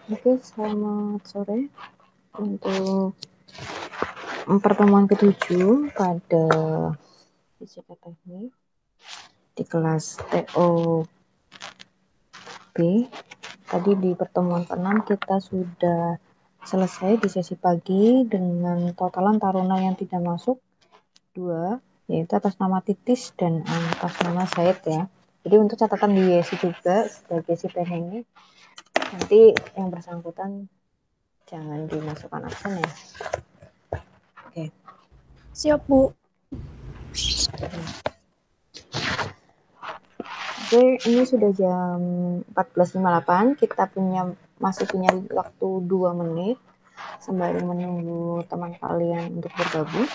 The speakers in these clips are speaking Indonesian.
Oke, selamat sore untuk pertemuan ketujuh pada fisika teknik di kelas TOB. Tadi di pertemuan ke-6 kita sudah selesai di sesi pagi dengan totalan taruna yang tidak masuk 2, yaitu atas nama Titis dan atas nama Said ya. Jadi untuk catatan di Yesi juga sebagai si ini, nanti yang bersangkutan jangan dimasukkan absen ya. Oke. Siap, Bu. Oke, ini sudah jam 14.58. Kita masih punya waktu 2 menit sembari menunggu teman kalian untuk bergabung.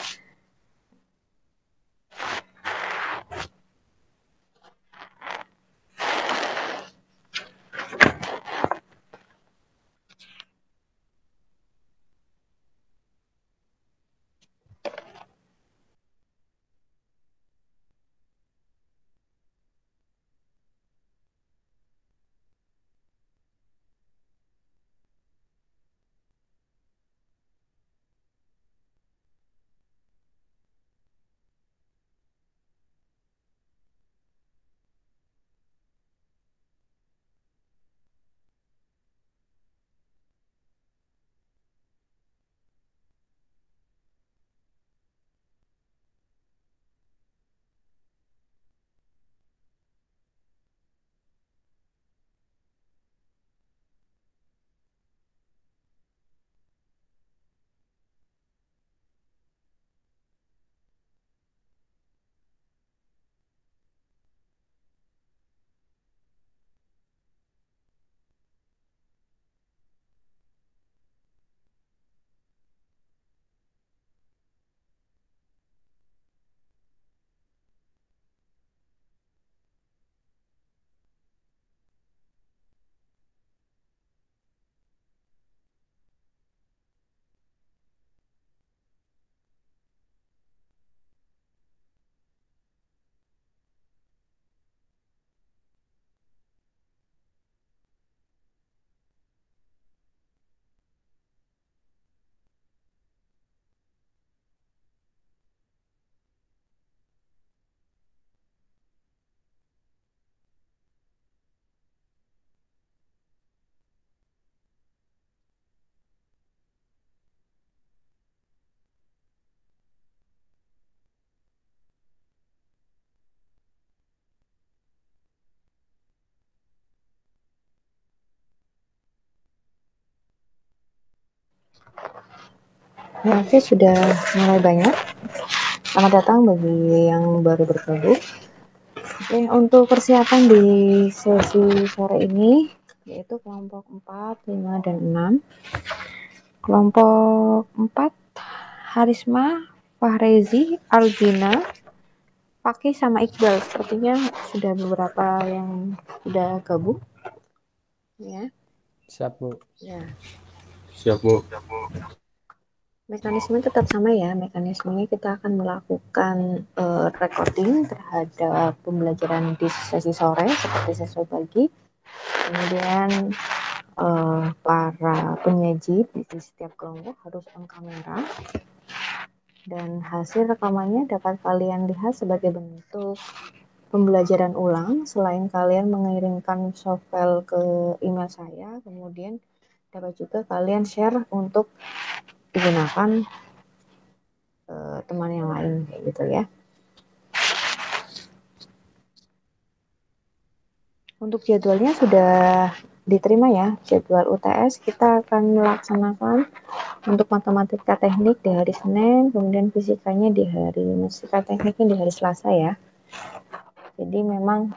Ya, oke, sudah mulai banyak. Selamat datang bagi yang baru bergabung. Oke, untuk persiapan di sesi sore ini yaitu kelompok 4, 5, dan 6. Kelompok 4, Harisma, Fahrezi, Algina, Fakih sama Iqbal. Sepertinya sudah beberapa yang sudah gabung. Ya. Siap, Bu. Ya. Siap, Bu. Mekanisme tetap sama ya. Mekanismenya kita akan melakukan recording terhadap pembelajaran di sesi sore seperti sesi pagi. Kemudian para penyaji di setiap kelompok harus on kamera. Dan hasil rekamannya dapat kalian lihat sebagai bentuk pembelajaran ulang. Selain kalian mengirimkan softfile ke email saya, kemudian dapat juga kalian share untuk digunakan teman yang lain kayak gitu ya. Untuk jadwalnya sudah diterima ya. Jadwal UTS kita akan melaksanakan untuk matematika teknik di hari Senin, kemudian fisika tekniknya di hari Selasa ya. Jadi memang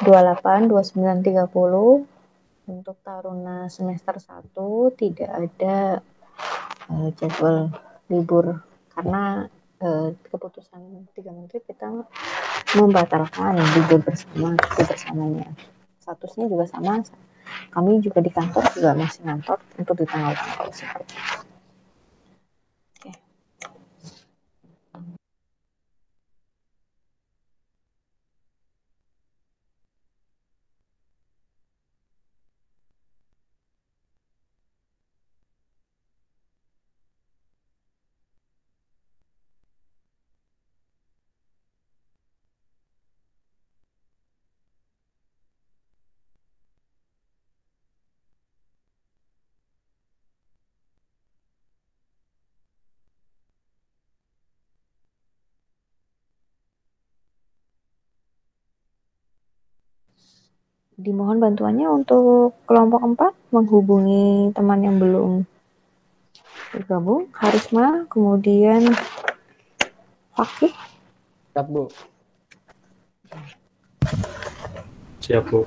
28, 29, 30 untuk taruna semester 1 tidak ada jadwal libur karena keputusan 3 menteri kita membatalkan libur bersamanya. Statusnya juga sama, kami juga di kantor juga masih ngantor untuk di tanggal-tanggal tersebut. Oke. Dimohon bantuannya untuk kelompok 4 menghubungi teman yang belum bergabung, Harisma, kemudian Fakih. Siap, Bu. Siap, Bu.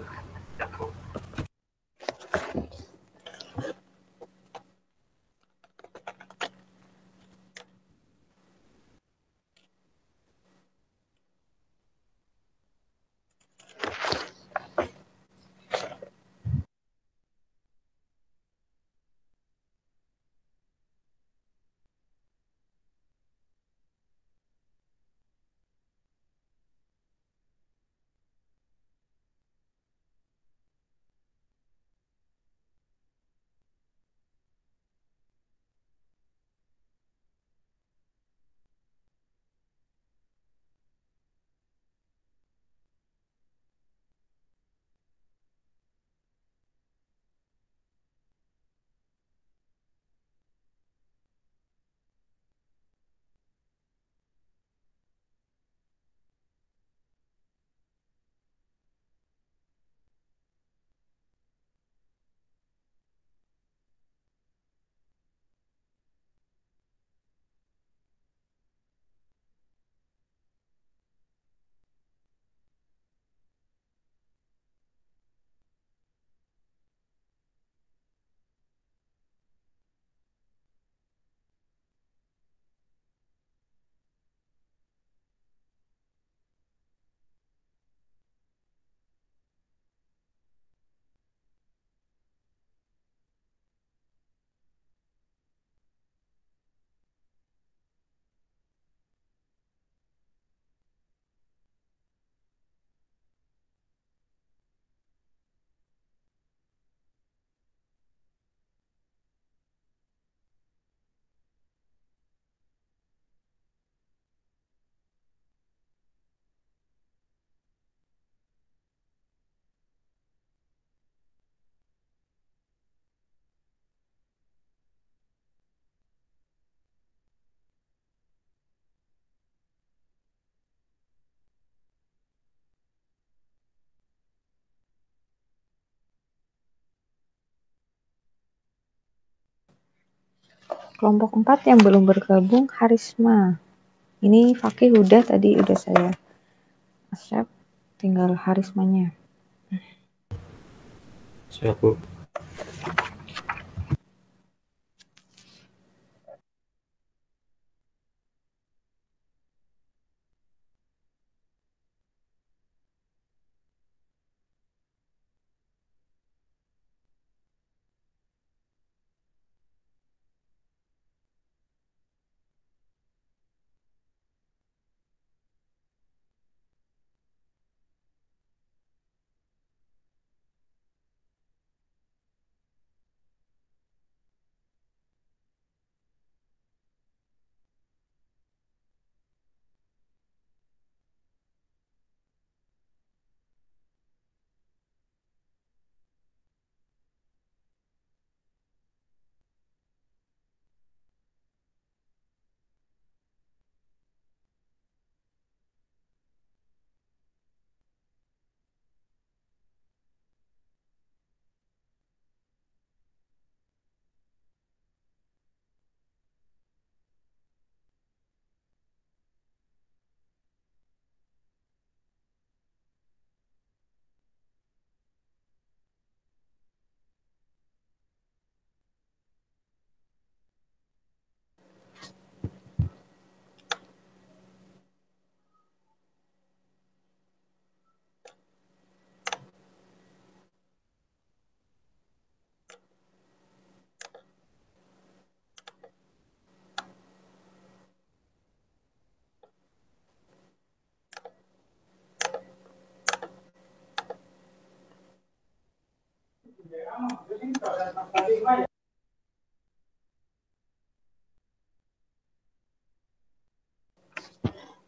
Kelompok 4 yang belum bergabung, Harisma. Ini Fakih udah tadi udah saya accept, tinggal Harismanya. Siap, Bu.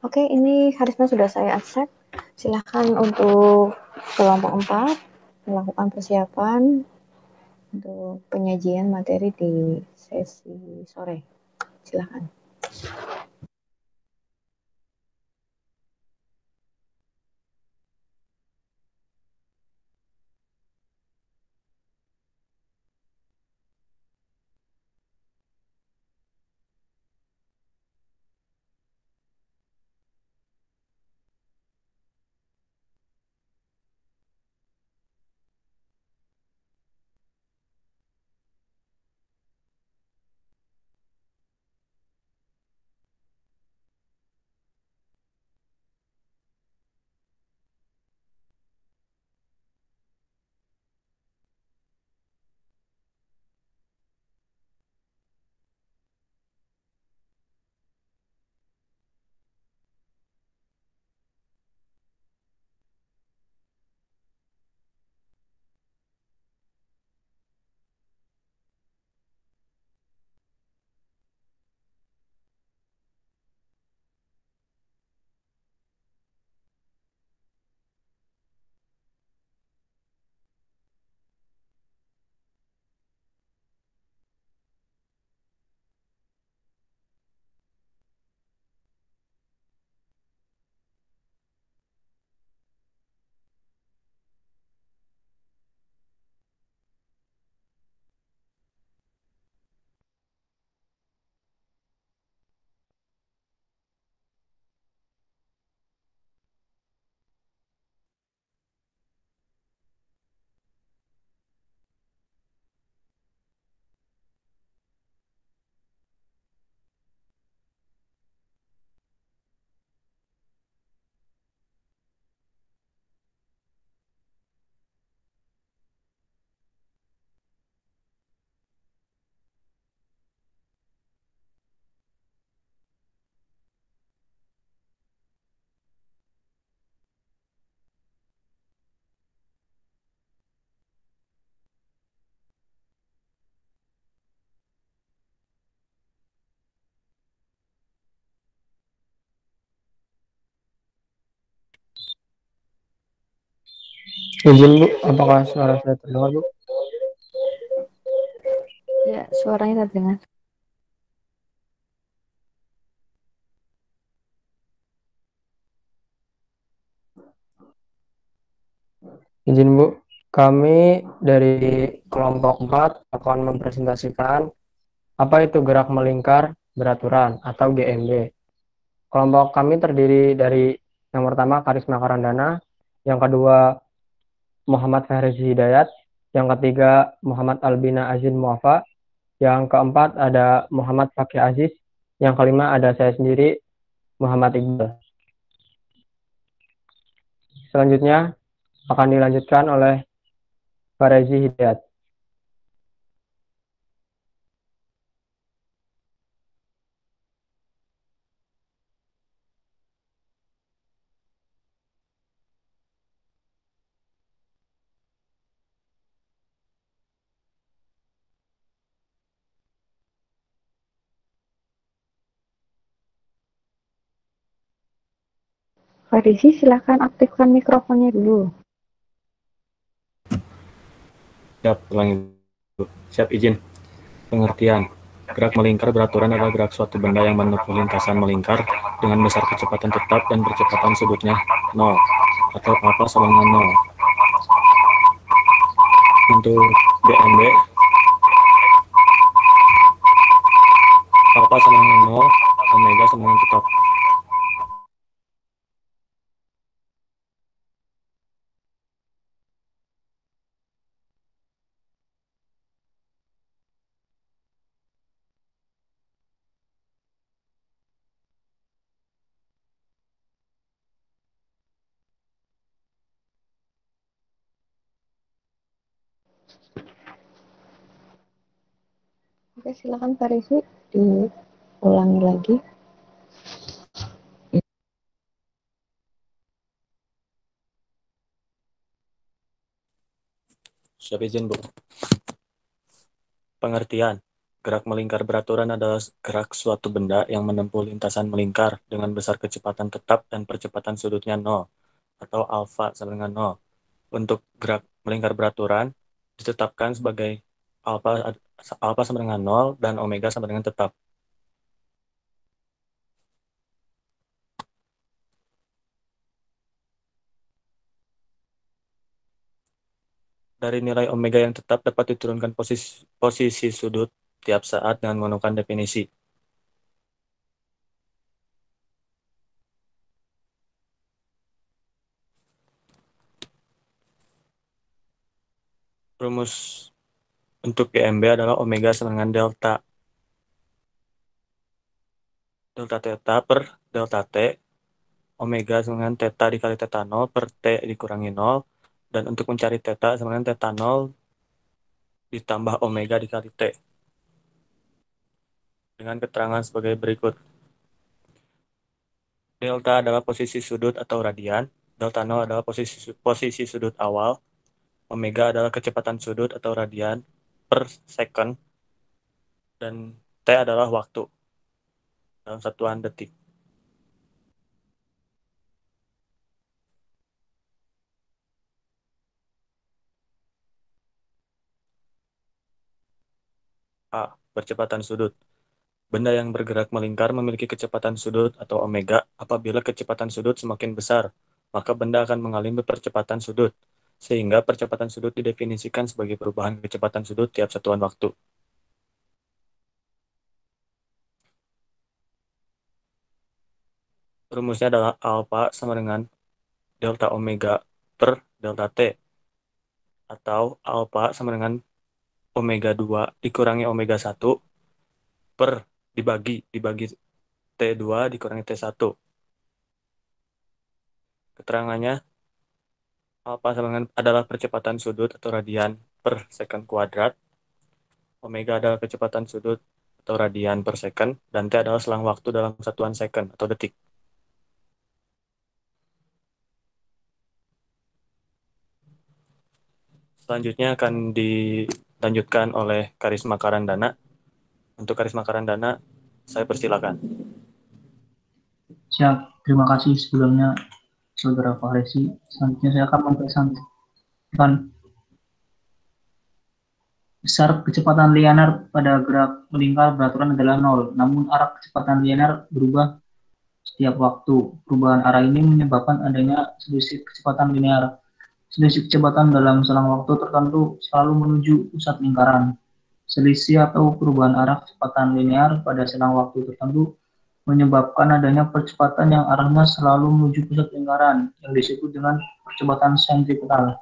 Oke, ini Harisma sudah saya accept. Silahkan untuk kelompok 4 melakukan persiapan untuk penyajian materi di sesi sore. Silahkan. Izin Bu, apakah suara saya terdengar Bu? Ya, suaranya terdengar. Izin Bu, kami dari kelompok 4 akan mempresentasikan apa itu gerak melingkar beraturan atau GMB. Kelompok kami terdiri dari yang pertama Karisma Karandana, yang kedua Muhammad Fahrizi Hidayat, yang ketiga Muhammad Albina Azin Muafa, yang keempat ada Muhammad Fakih Aziz, yang kelima ada saya sendiri Muhammad Iqbal. Selanjutnya akan dilanjutkan oleh Fahrizi Hidayat. Farisi, silakan aktifkan mikrofonnya dulu. Siap, ulangi. Siap, izin. Pengertian. Gerak melingkar beraturan adalah gerak suatu benda yang menempuh lintasan melingkar dengan besar kecepatan tetap dan percepatan sudutnya 0 atau alfa sama dengan 0. Untuk GMB, alfa sama dengan 0, omega sama dengan tetap. Oke, silakan Farisi diulangi lagi. Siap, izin, Bu. Pengertian. Gerak melingkar beraturan adalah gerak suatu benda yang menempuh lintasan melingkar dengan besar kecepatan tetap dan percepatan sudutnya 0 atau alfa sama dengan 0. Untuk gerak melingkar beraturan ditetapkan sebagai alfa alfa sama dengan 0 dan omega sama dengan tetap. Dari nilai omega yang tetap dapat diturunkan posisi sudut tiap saat dengan menggunakan definisi. Rumus untuk GMB adalah omega sama dengan delta. Delta theta per delta t, omega sama dengan theta dikali theta 0 per t dikurangi 0, dan untuk mencari theta sama dengan theta 0 ditambah omega dikali t. Dengan keterangan sebagai berikut. Delta adalah posisi sudut atau radian, delta 0 adalah posisi sudut awal, omega adalah kecepatan sudut atau radian per second, dan t adalah waktu dalam satuan detik. A. Percepatan sudut. Benda yang bergerak melingkar memiliki kecepatan sudut atau omega. Apabila kecepatan sudut semakin besar, maka benda akan mengalami percepatan sudut, sehingga percepatan sudut didefinisikan sebagai perubahan kecepatan sudut tiap satuan waktu. Rumusnya adalah alfa sama dengan delta omega per delta t, atau alfa sama dengan omega 2 dikurangi omega 1 per dibagi T2 dikurangi T1. Keterangannya, alfa sama dengan adalah percepatan sudut atau radian per second kuadrat, omega adalah kecepatan sudut atau radian per second, dan T adalah selang waktu dalam satuan second atau detik. Selanjutnya akan dilanjutkan oleh Karisma Karandana. Untuk Karisma Karandana, saya persilakan. Siap, terima kasih sebelumnya Saudara Farisi. Selanjutnya saya akan Dan besar kecepatan linear pada gerak melingkar beraturan adalah 0, namun arah kecepatan linear berubah setiap waktu. Perubahan arah ini menyebabkan adanya selisih kecepatan linear. Selisih kecepatan dalam selang waktu tertentu selalu menuju pusat lingkaran. Selisih atau perubahan arah kecepatan linear pada selang waktu tertentu menyebabkan adanya percepatan yang arahnya selalu menuju pusat lingkaran, yang disebut dengan percepatan sentripetal.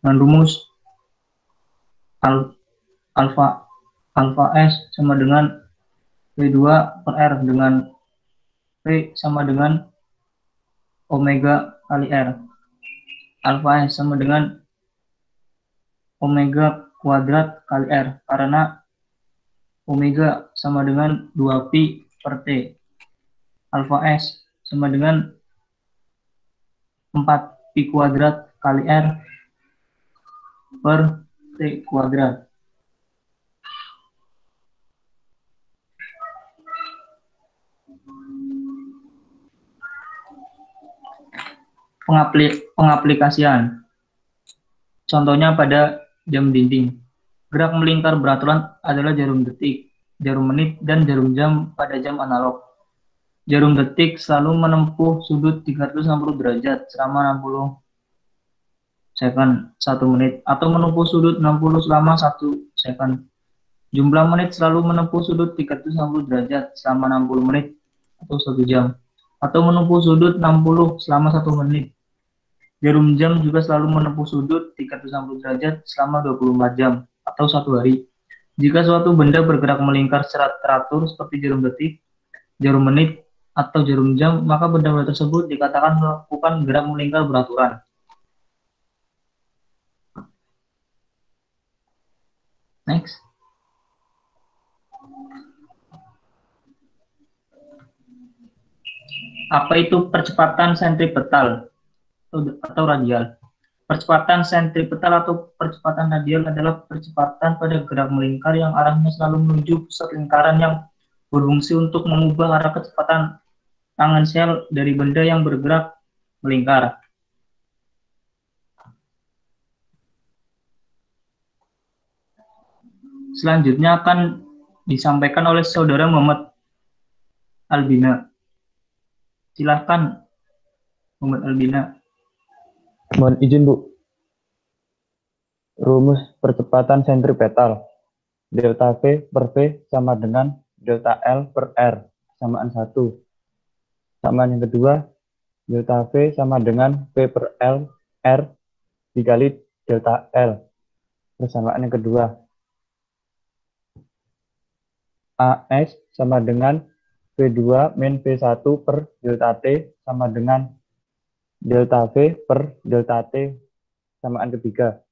Dengan rumus alfa S sama dengan V2 per R, dengan V sama dengan omega kali R. Alfa S sama dengan omega kuadrat kali R, karena omega sama dengan 2pi per T. Alfa S sama dengan 4pi kuadrat kali R per T kuadrat. Pengaplikasian. Contohnya pada jam dinding. Gerak melingkar beraturan adalah jarum detik, jarum menit, dan jarum jam pada jam analog. Jarum detik selalu menempuh sudut 360 derajat selama 60 second 1 menit, atau menempuh sudut 60 selama 1 second. Jumlah menit selalu menempuh sudut 360 derajat selama 60 menit atau 1 jam, atau menempuh sudut 60 selama 1 menit. Jarum jam juga selalu menempuh sudut 360 derajat selama 24 jam atau 1 hari. Jika suatu benda bergerak melingkar secara teratur seperti jarum detik, jarum menit, atau jarum jam, maka benda-benda tersebut dikatakan melakukan gerak melingkar beraturan. Next. Apa itu percepatan sentripetal atau radial? Percepatan sentripetal atau percepatan radial adalah percepatan pada gerak melingkar yang arahnya selalu menuju pusat lingkaran, yang berfungsi untuk mengubah arah kecepatan tangensial dari benda yang bergerak melingkar. Selanjutnya akan disampaikan oleh Saudara Muhammad Albina. Silahkan, Muhammad Albina. Mohon izin, Bu. Rumus percepatan sentripetal. Delta V per V sama dengan delta L per R, samaan 1. Samaan yang kedua, delta V sama dengan V per L R dikali delta L. Persamaan yang kedua, AS sama dengan V2 min V1 per delta T sama dengan delta V per delta T. Samaan ketiga,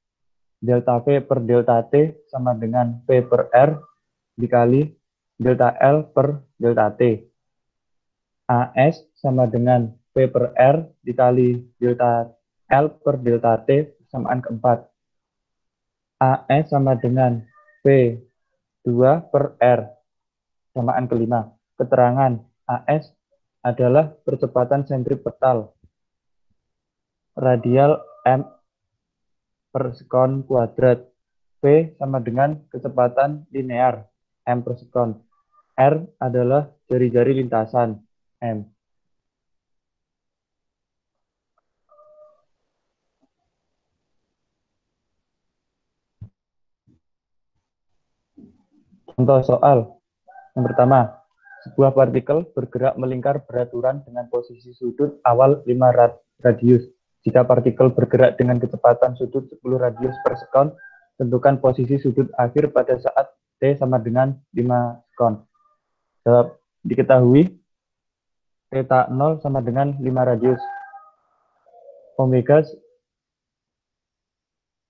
delta V per delta T sama dengan V per R dikali delta L per delta T. AS sama dengan V per R dikali delta L per delta T. Samaan keempat, AS sama dengan V2 per R. Samaan kelima, keterangan AS adalah percepatan sentripetal radial M per sekon kuadrat. V sama dengan kecepatan linear M per sekon. R adalah jari-jari lintasan M. Contoh soal. Yang pertama, sebuah partikel bergerak melingkar beraturan dengan posisi sudut awal 5 radius. Jika partikel bergerak dengan kecepatan sudut 10 radius per sekon, tentukan posisi sudut akhir pada saat T sama dengan 5 sekon. Jawab, diketahui θ 0 sama dengan 5 radius.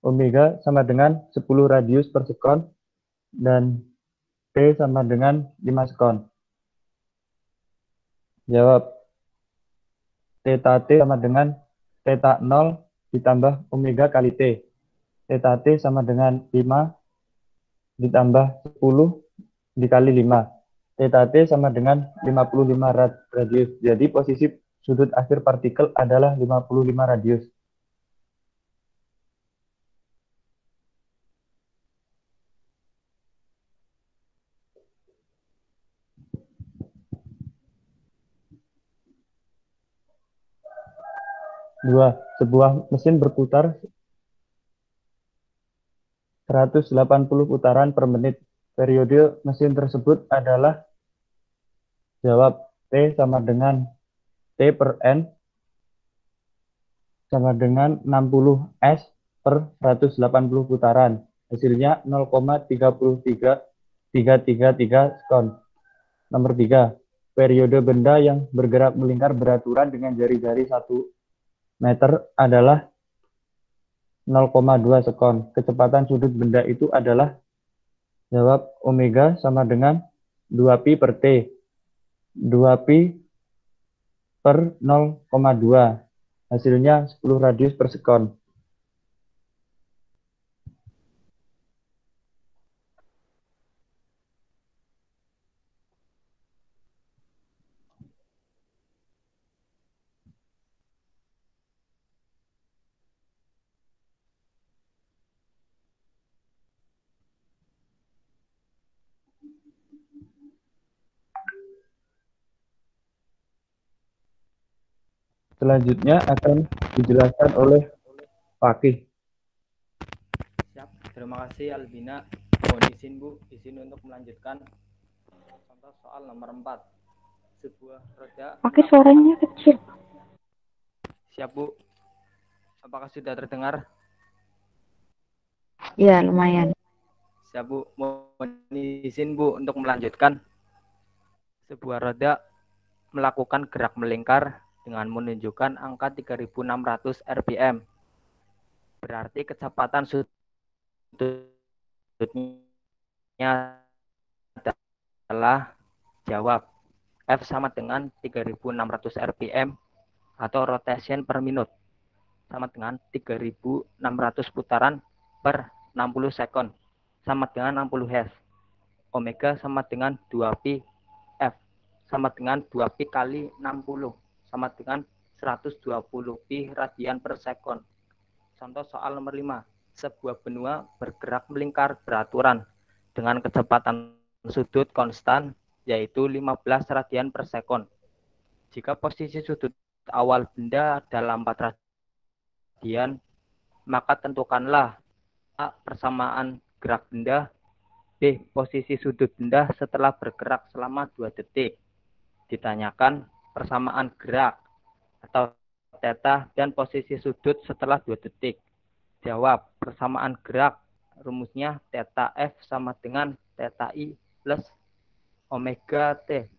Omega sama dengan 10 radius per sekon, dan T sama dengan 5 sekon. Jawab, θT sama dengan θ 0 ditambah omega kali T. θT sama dengan 5 ditambah 10 dikali 5. θT sama dengan 55 radius. Jadi posisi sudut akhir partikel adalah 55 radius. 2. Sebuah mesin berputar 180 putaran per menit. Periode mesin tersebut adalah, jawab, T sama dengan T per N sama dengan 60 S per 180 putaran. Hasilnya 0,33333 sekon. Nomor 3. Periode benda yang bergerak melingkar beraturan dengan jari-jari 1 meter adalah 0,2 sekon. Kecepatan sudut benda itu adalah, jawab, omega sama dengan 2pi per T. 2pi per 0,2. Hasilnya 10 radius per sekon. Selanjutnya akan dijelaskan oleh Fakih. Siap, terima kasih Albina. Mohon izin Bu, izin untuk melanjutkan contoh soal nomor 4. Sebuah roda. Pakai suaranya kecil. Siap Bu. Apakah sudah terdengar? Ya, lumayan. Siap Bu, mohon izin Bu untuk melanjutkan. Sebuah roda melakukan gerak melingkar dengan menunjukkan angka 3600 rpm. Berarti kecepatan sudutnya adalah, jawab, F sama dengan 3600 rpm atau rotation per minute sama dengan 3600 putaran per 60 sekon sama dengan 60 Hz. Omega sama dengan 2pi F sama dengan 2pi kali 60 sama dengan 120 pi radian per sekon. Contoh soal nomor 5. Sebuah benua bergerak melingkar beraturan dengan kecepatan sudut konstan yaitu 15 radian per sekon. Jika posisi sudut awal benda dalam 4 radian, maka tentukanlah A. Persamaan gerak benda, B. Posisi sudut benda setelah bergerak selama 2 detik. Ditanyakan persamaan gerak atau theta dan posisi sudut setelah 2 detik. Jawab, persamaan gerak rumusnya theta F sama dengan theta I plus omega T.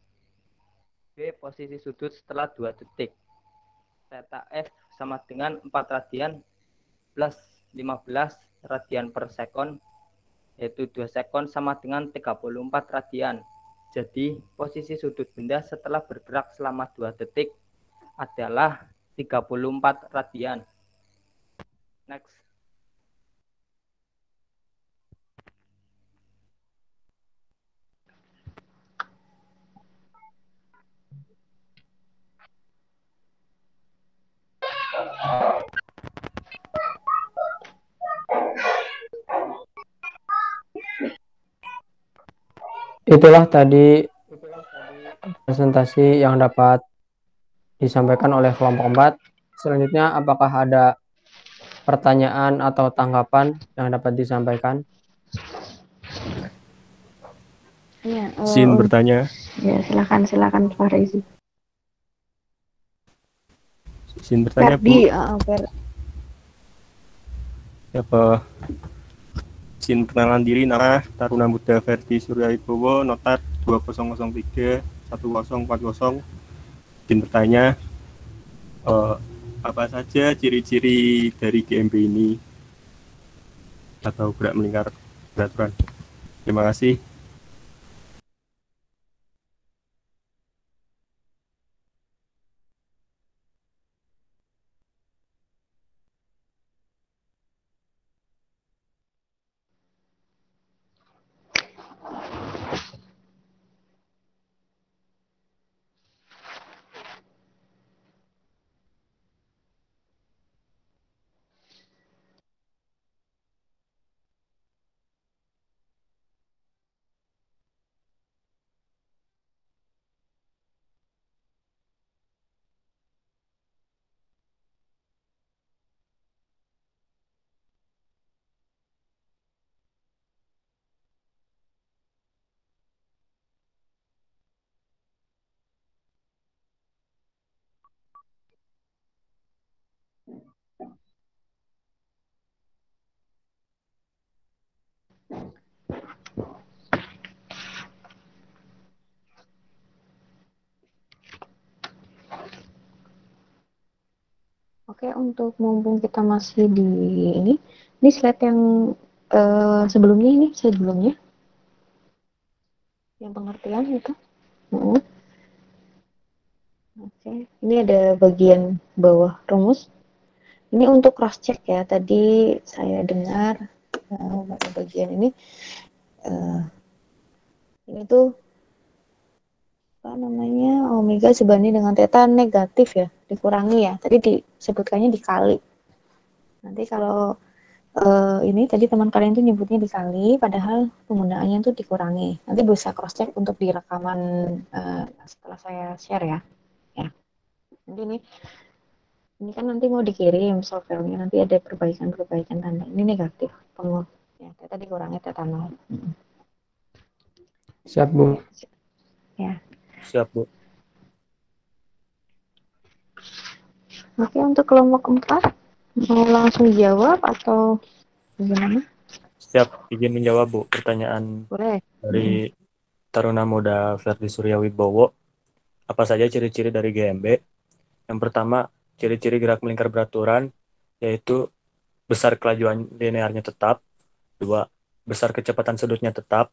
B. Posisi sudut setelah 2 detik. Theta F sama dengan 4 radian plus 15 radian per sekon, yaitu 2 sekon sama dengan 34 radian. Jadi, posisi sudut benda setelah bergerak selama 2 detik adalah 34 radian. Next. Itulah tadi presentasi yang dapat disampaikan oleh kelompok 4. Selanjutnya, apakah ada pertanyaan atau tanggapan yang dapat disampaikan? Ya, Izin bertanya. ya silakan Pak Rezi. Izin bertanya, Bu. Apa izin perkenalan diri, nama Taruna Muda Verdi Surya Wibowo, notar 2003 1040. Izin bertanya, apa saja ciri-ciri dari GMB ini atau gerak melingkar beraturan? Terima kasih. Oke, untuk mumpung kita masih di ini slide yang sebelumnya yang pengertian itu. Oke, ini ada bagian bawah rumus. Ini untuk cross check ya. Tadi saya dengar pada bagian ini tuh apa namanya, omega sebanding dengan theta negatif ya, dikurangi ya. Tadi disebutkannya dikali. Nanti kalau ini tadi teman kalian tuh nyebutnya dikali, padahal penggunaannya tuh dikurangi. Nanti bisa cross check untuk di rekaman setelah saya share ya. Ya. Nanti ini kan nanti mau dikirim softwarenya, nanti ada perbaikan tanda. Ini negatif, penuh. Ya, theta dikurangi theta 0. Siap, Bu. Ya. Siap, Bu. Oke, untuk kelompok 4 mau langsung jawab atau gimana? Siap, izin menjawab, Bu. Pertanyaan Boleh. dari Taruna Muda Ferdi Surya Wibowo. Apa saja ciri-ciri dari GMB? Yang pertama, ciri-ciri gerak melingkar beraturan, yaitu besar kelajuan linearnya tetap. 2, besar kecepatan sudutnya tetap.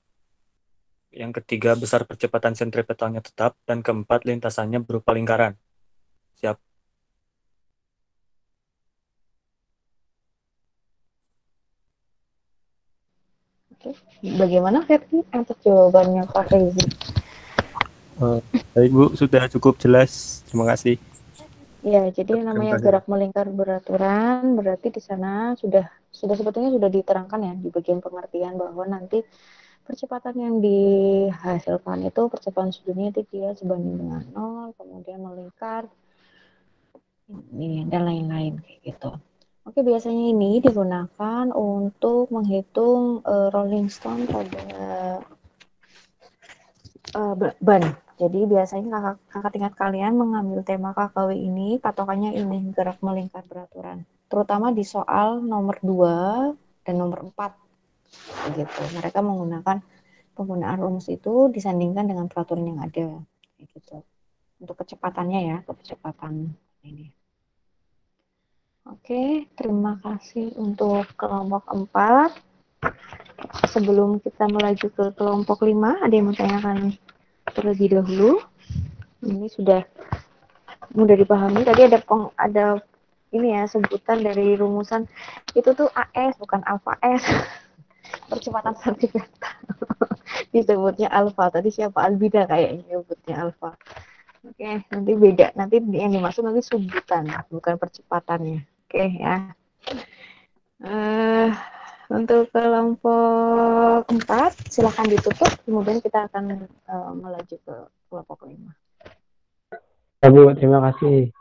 Yang ketiga, besar percepatan sentripetalnya tetap. Dan keempat, lintasannya berupa lingkaran. Siap. Oke. Bagaimana Ferdi untuk jawabannya Pak Rezi? Baik, Bu, sudah cukup jelas. Terima kasih. Ya, jadi namanya gerak melingkar beraturan berarti di sana sudah sebetulnya sudah diterangkan ya di bagian pengertian bahwa nanti percepatan yang dihasilkan itu percepatan sudutnya itu dia sebanding dengan 0, kemudian melingkar ini dan lain-lain kayak gitu. Oke, biasanya ini digunakan untuk menghitung rolling stone pada ban. Jadi biasanya kakak tingkat kalian mengambil tema KKW ini, patokannya ini, gerak melingkar beraturan. Terutama di soal nomor 2 dan nomor 4. Gitu. Mereka menggunakan penggunaan rumus itu disandingkan dengan peraturan yang ada. Gitu. Untuk kecepatannya ya, kecepatan ini. Oke, terima kasih untuk kelompok 4. Sebelum kita melaju ke kelompok 5, ada yang mau tanyakan terlebih dahulu? Ini sudah mudah dipahami. Tadi ada ini ya sebutan dari rumusan itu tuh AS bukan alfa S. Percepatan sentripetal. Disebutnya alfa. Tadi siapa Albida kayaknya nyebutnya alfa. Oke, nanti beda. Nanti yang dimaksud nanti sebutan, bukan percepatannya. Oke ya. Untuk kelompok 4 silakan ditutup, kemudian kita akan melaju ke kelompok 5. Ya, Bu, terima kasih.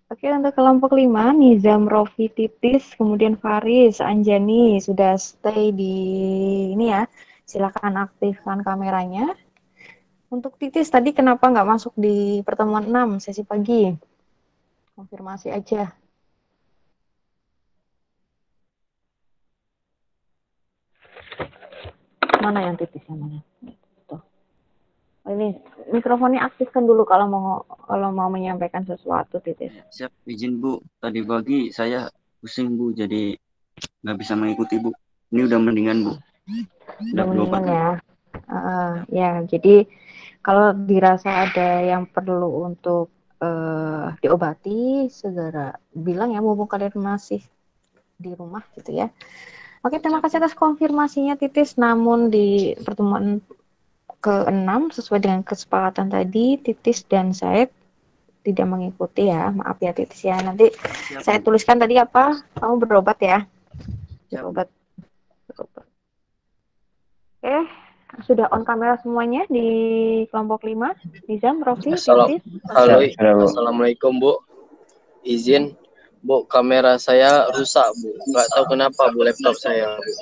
Oke, untuk kelompok 5, Nizam, Rofi, Titis, kemudian Faris, Anjani sudah stay di ini ya. Silakan aktifkan kameranya. Untuk Titis tadi kenapa nggak masuk di pertemuan 6 sesi pagi? Konfirmasi aja. Mana yang Titis yang mana? Tuh. Ini mikrofonnya aktifkan dulu kalau mau menyampaikan sesuatu, Titis. Siap, izin Bu. Tadi pagi saya pusing Bu, jadi nggak bisa mengikuti Bu. Ini udah mendingan Bu. Udah mendingan ya. Ya, jadi kalau dirasa ada yang perlu untuk diobati, segera bilang ya, mumpung kalian masih di rumah gitu ya. Oke, terima kasih atas konfirmasinya Titis. Namun di pertemuan ke-6 sesuai dengan kesepakatan tadi, Titis dan Said tidak mengikuti ya. Maaf ya Titis ya. Nanti saya tuliskan tadi apa? Kamu berobat ya. Berobat. Oke, sudah on kamera semuanya di kelompok 5. Nizam, Rofi, Titis. Halo, Assalamualaikum Bu. Izin Bu, kamera saya rusak Bu. Nggak tahu kenapa Bu, laptop saya Bu.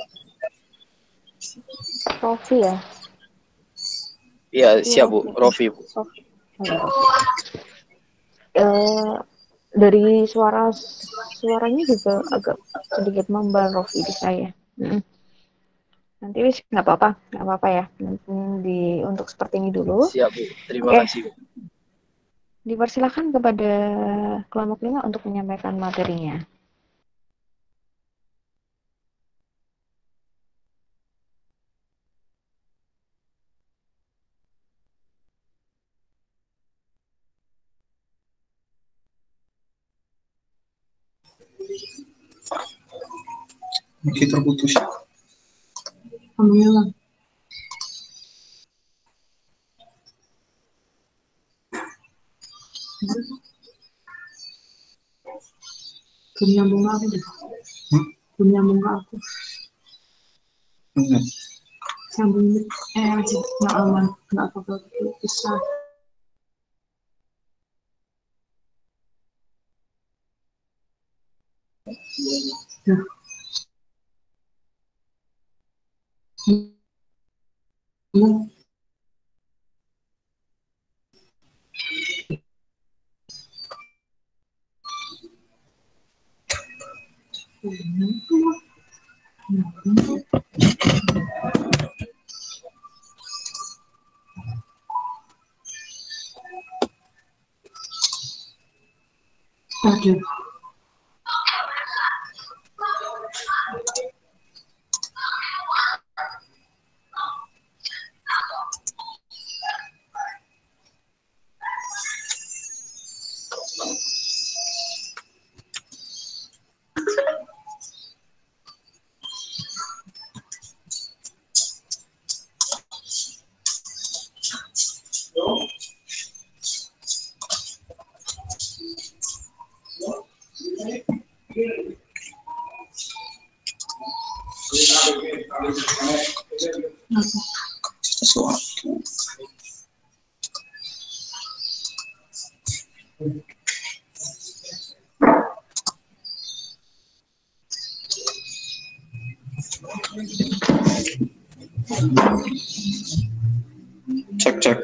Rofi ya? Iya, siap Bu, Rofi Bu. Dari suaranya juga agak sedikit membal Rofi di saya. Nanti wis nggak apa-apa ya. Untuk seperti ini dulu. Siap, Bu. Terima Oke. kasih. Dipersilakan kepada kelompok 5 untuk menyampaikan materinya. Mungkin terputus. Alhamdulillah. Menyambung aku deh. Menyambung aku. Sambung nggak aman, nggak apa-apa bisa. Nah. Aduh. Sesuatu. Cek.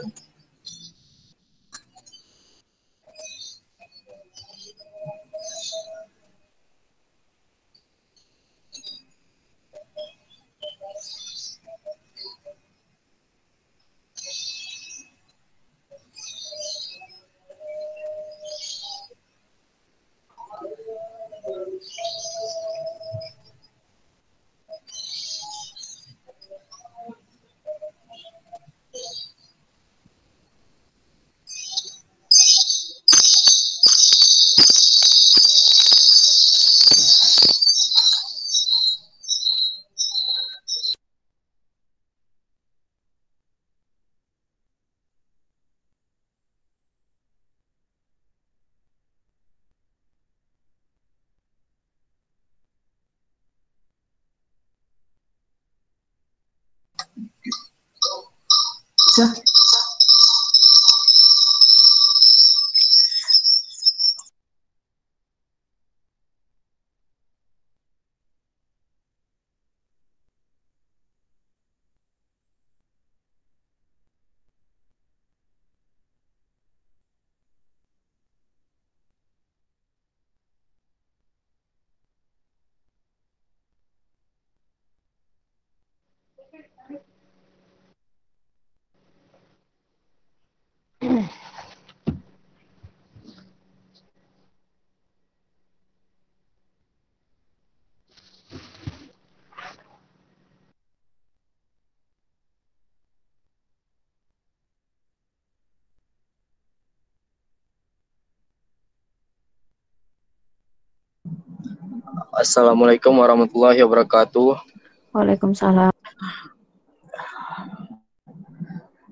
Assalamualaikum warahmatullahi wabarakatuh. Waalaikumsalam.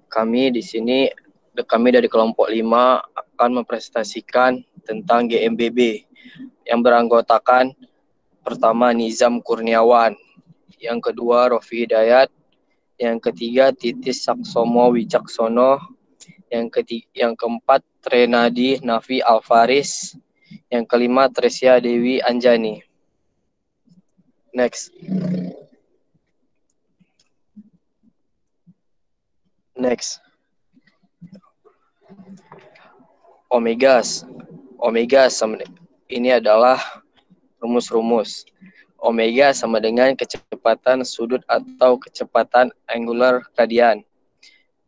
Kami dari kelompok 5 akan mempresentasikan tentang GMBB yang beranggotakan pertama Nizam Kurniawan, yang kedua Rofi Hidayat, yang ketiga Titis Saksomo Wicaksono, yang keempat Trenadi Nafi Alfaris, yang kelima Tresia Dewi Anjani. Next. Omega sama ini adalah rumus-rumus. Omega sama dengan kecepatan sudut atau kecepatan angular radian.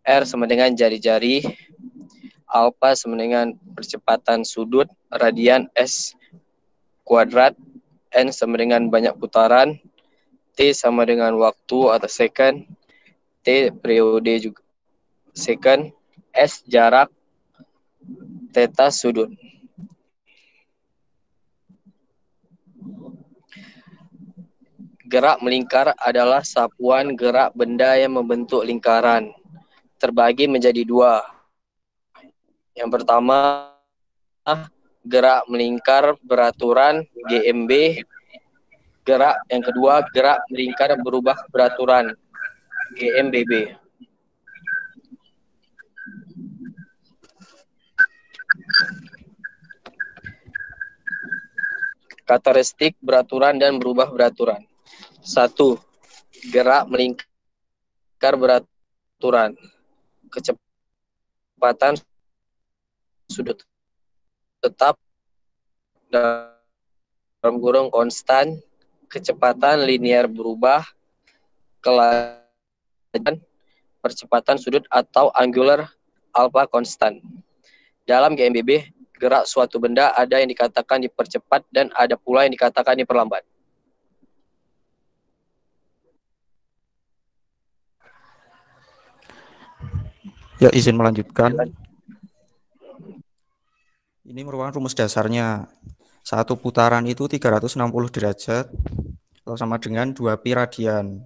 R sama dengan jari-jari. Alpha sama dengan percepatan sudut radian S kuadrat. N sama dengan banyak putaran. T sama dengan waktu atau second. T periode juga second. S jarak. Theta sudut. Gerak melingkar adalah sapuan gerak benda yang membentuk lingkaran. Terbagi menjadi dua. Yang pertama, gerak melingkar beraturan GMB. Yang kedua, gerak melingkar berubah beraturan GMBB. Karakteristik beraturan dan berubah beraturan. 1. Gerak melingkar beraturan. Kecepatan sudut tetap dalam kurung konstan. Kecepatan linear berubah. Kelajuan percepatan sudut atau angular alpha konstan. Dalam GMBB, gerak suatu benda ada yang dikatakan dipercepat dan ada pula yang dikatakan diperlambat. Ya, izin melanjutkan. Ini merupakan rumus dasarnya. Satu putaran itu 360 derajat atau sama dengan 2 pi radian.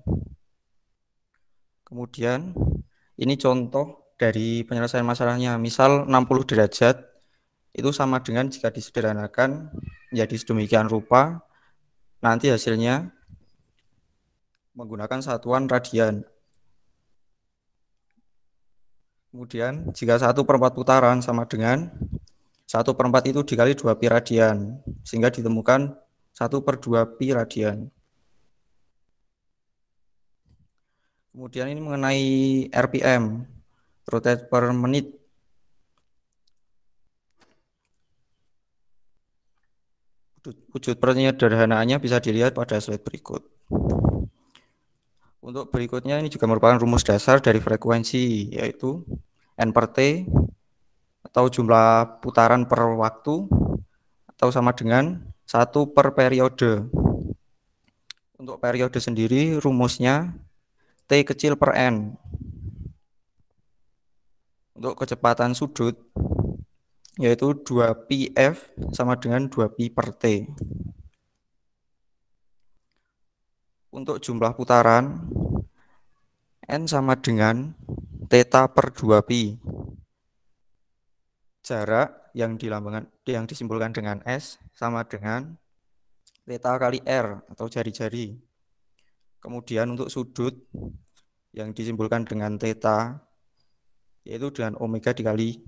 Kemudian ini contoh dari penyelesaian masalahnya. Misal 60 derajat itu sama dengan jika disederhanakan menjadi sedemikian rupa, nanti hasilnya menggunakan satuan radian. Kemudian jika 1/4 putaran sama dengan 1/4 itu dikali 2 pi radian, sehingga ditemukan 1/2 pi radian. Kemudian ini mengenai RPM, rotate per menit. Wujud penyederhanaannya bisa dilihat pada slide berikut. Untuk berikutnya ini juga merupakan rumus dasar dari frekuensi, yaitu N per T atau jumlah putaran per waktu atau sama dengan 1 per periode. Untuk periode sendiri rumusnya T kecil per N. Untuk kecepatan sudut yaitu 2πf sama dengan 2pi per T. Untuk jumlah putaran N sama dengan theta per 2pi. Jarak yang disimbolkan dengan S sama dengan theta kali R atau jari-jari. Kemudian untuk sudut yang disimbolkan dengan theta yaitu dengan omega dikali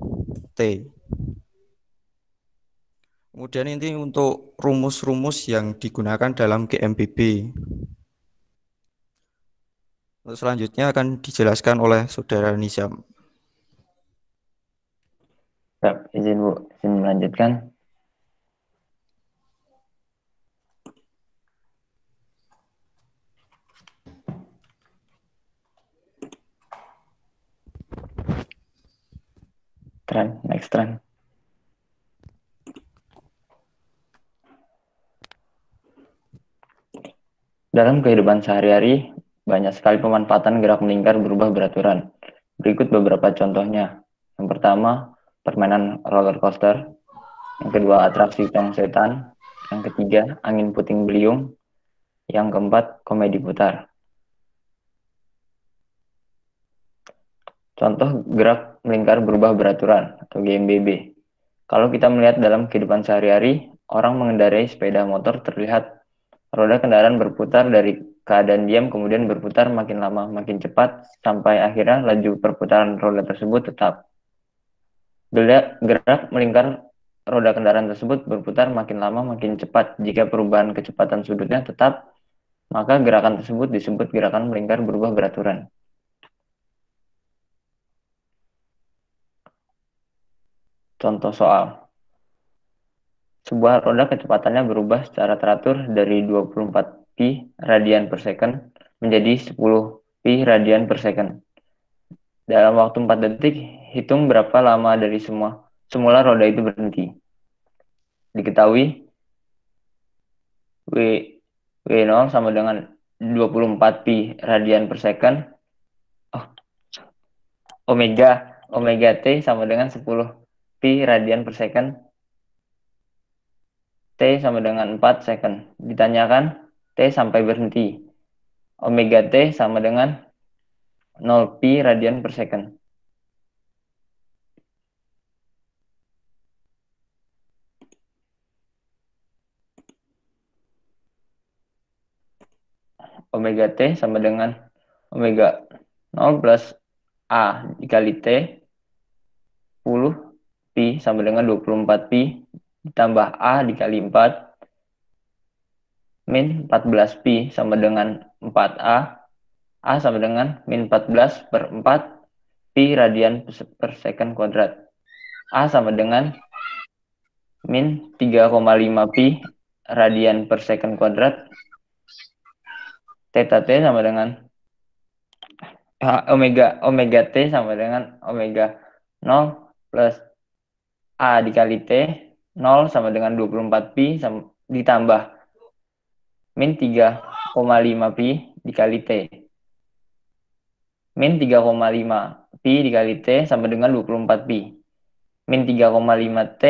T. Kemudian ini untuk rumus-rumus yang digunakan dalam GMBB. Untuk selanjutnya akan dijelaskan oleh Saudara Nizam. Izin Bu, izin melanjutkan. Next trend. Dalam kehidupan sehari-hari, banyak sekali pemanfaatan gerak melingkar berubah beraturan. Berikut beberapa contohnya. Yang pertama, permainan roller coaster. Yang kedua, atraksi tong setan. Yang ketiga, angin puting beliung. Yang keempat, komedi putar. Contoh gerak melingkar berubah beraturan atau GMBB. Kalau kita melihat dalam kehidupan sehari-hari, orang mengendarai sepeda motor terlihat roda kendaraan berputar dari keadaan diam kemudian berputar makin lama makin cepat sampai akhirnya laju perputaran roda tersebut tetap. Gerak melingkar roda kendaraan tersebut berputar makin lama makin cepat. Jika perubahan kecepatan sudutnya tetap, maka gerakan tersebut disebut gerakan melingkar berubah beraturan. Contoh soal. Sebuah roda kecepatannya berubah secara teratur dari 24 pi radian per second menjadi 10 pi radian per second. Dalam waktu 4 detik, hitung berapa lama dari semula roda itu berhenti. Diketahui W0 sama dengan 24 pi radian per second. Omega T sama dengan 10 pi radian per second. T sama dengan 4 second. Ditanyakan T sampai berhenti. Omega T sama dengan 0 pi radian per second. Omega T sama dengan omega 0 plus A dikali T 10 pi sama dengan 24 pi ditambah A dikali 4 min 14 pi sama dengan 4A. A sama dengan min 14 per 4 pi radian per second kuadrat. A sama dengan min 3,5 pi radian per second kuadrat. Theta T sama dengan omega T sama dengan omega 0 plus A dikali T 0 sama dengan 24 pi ditambah min 3,5 pi dikali T. Min 3,5 pi dikali T sama dengan 24 pi. Min 3,5 T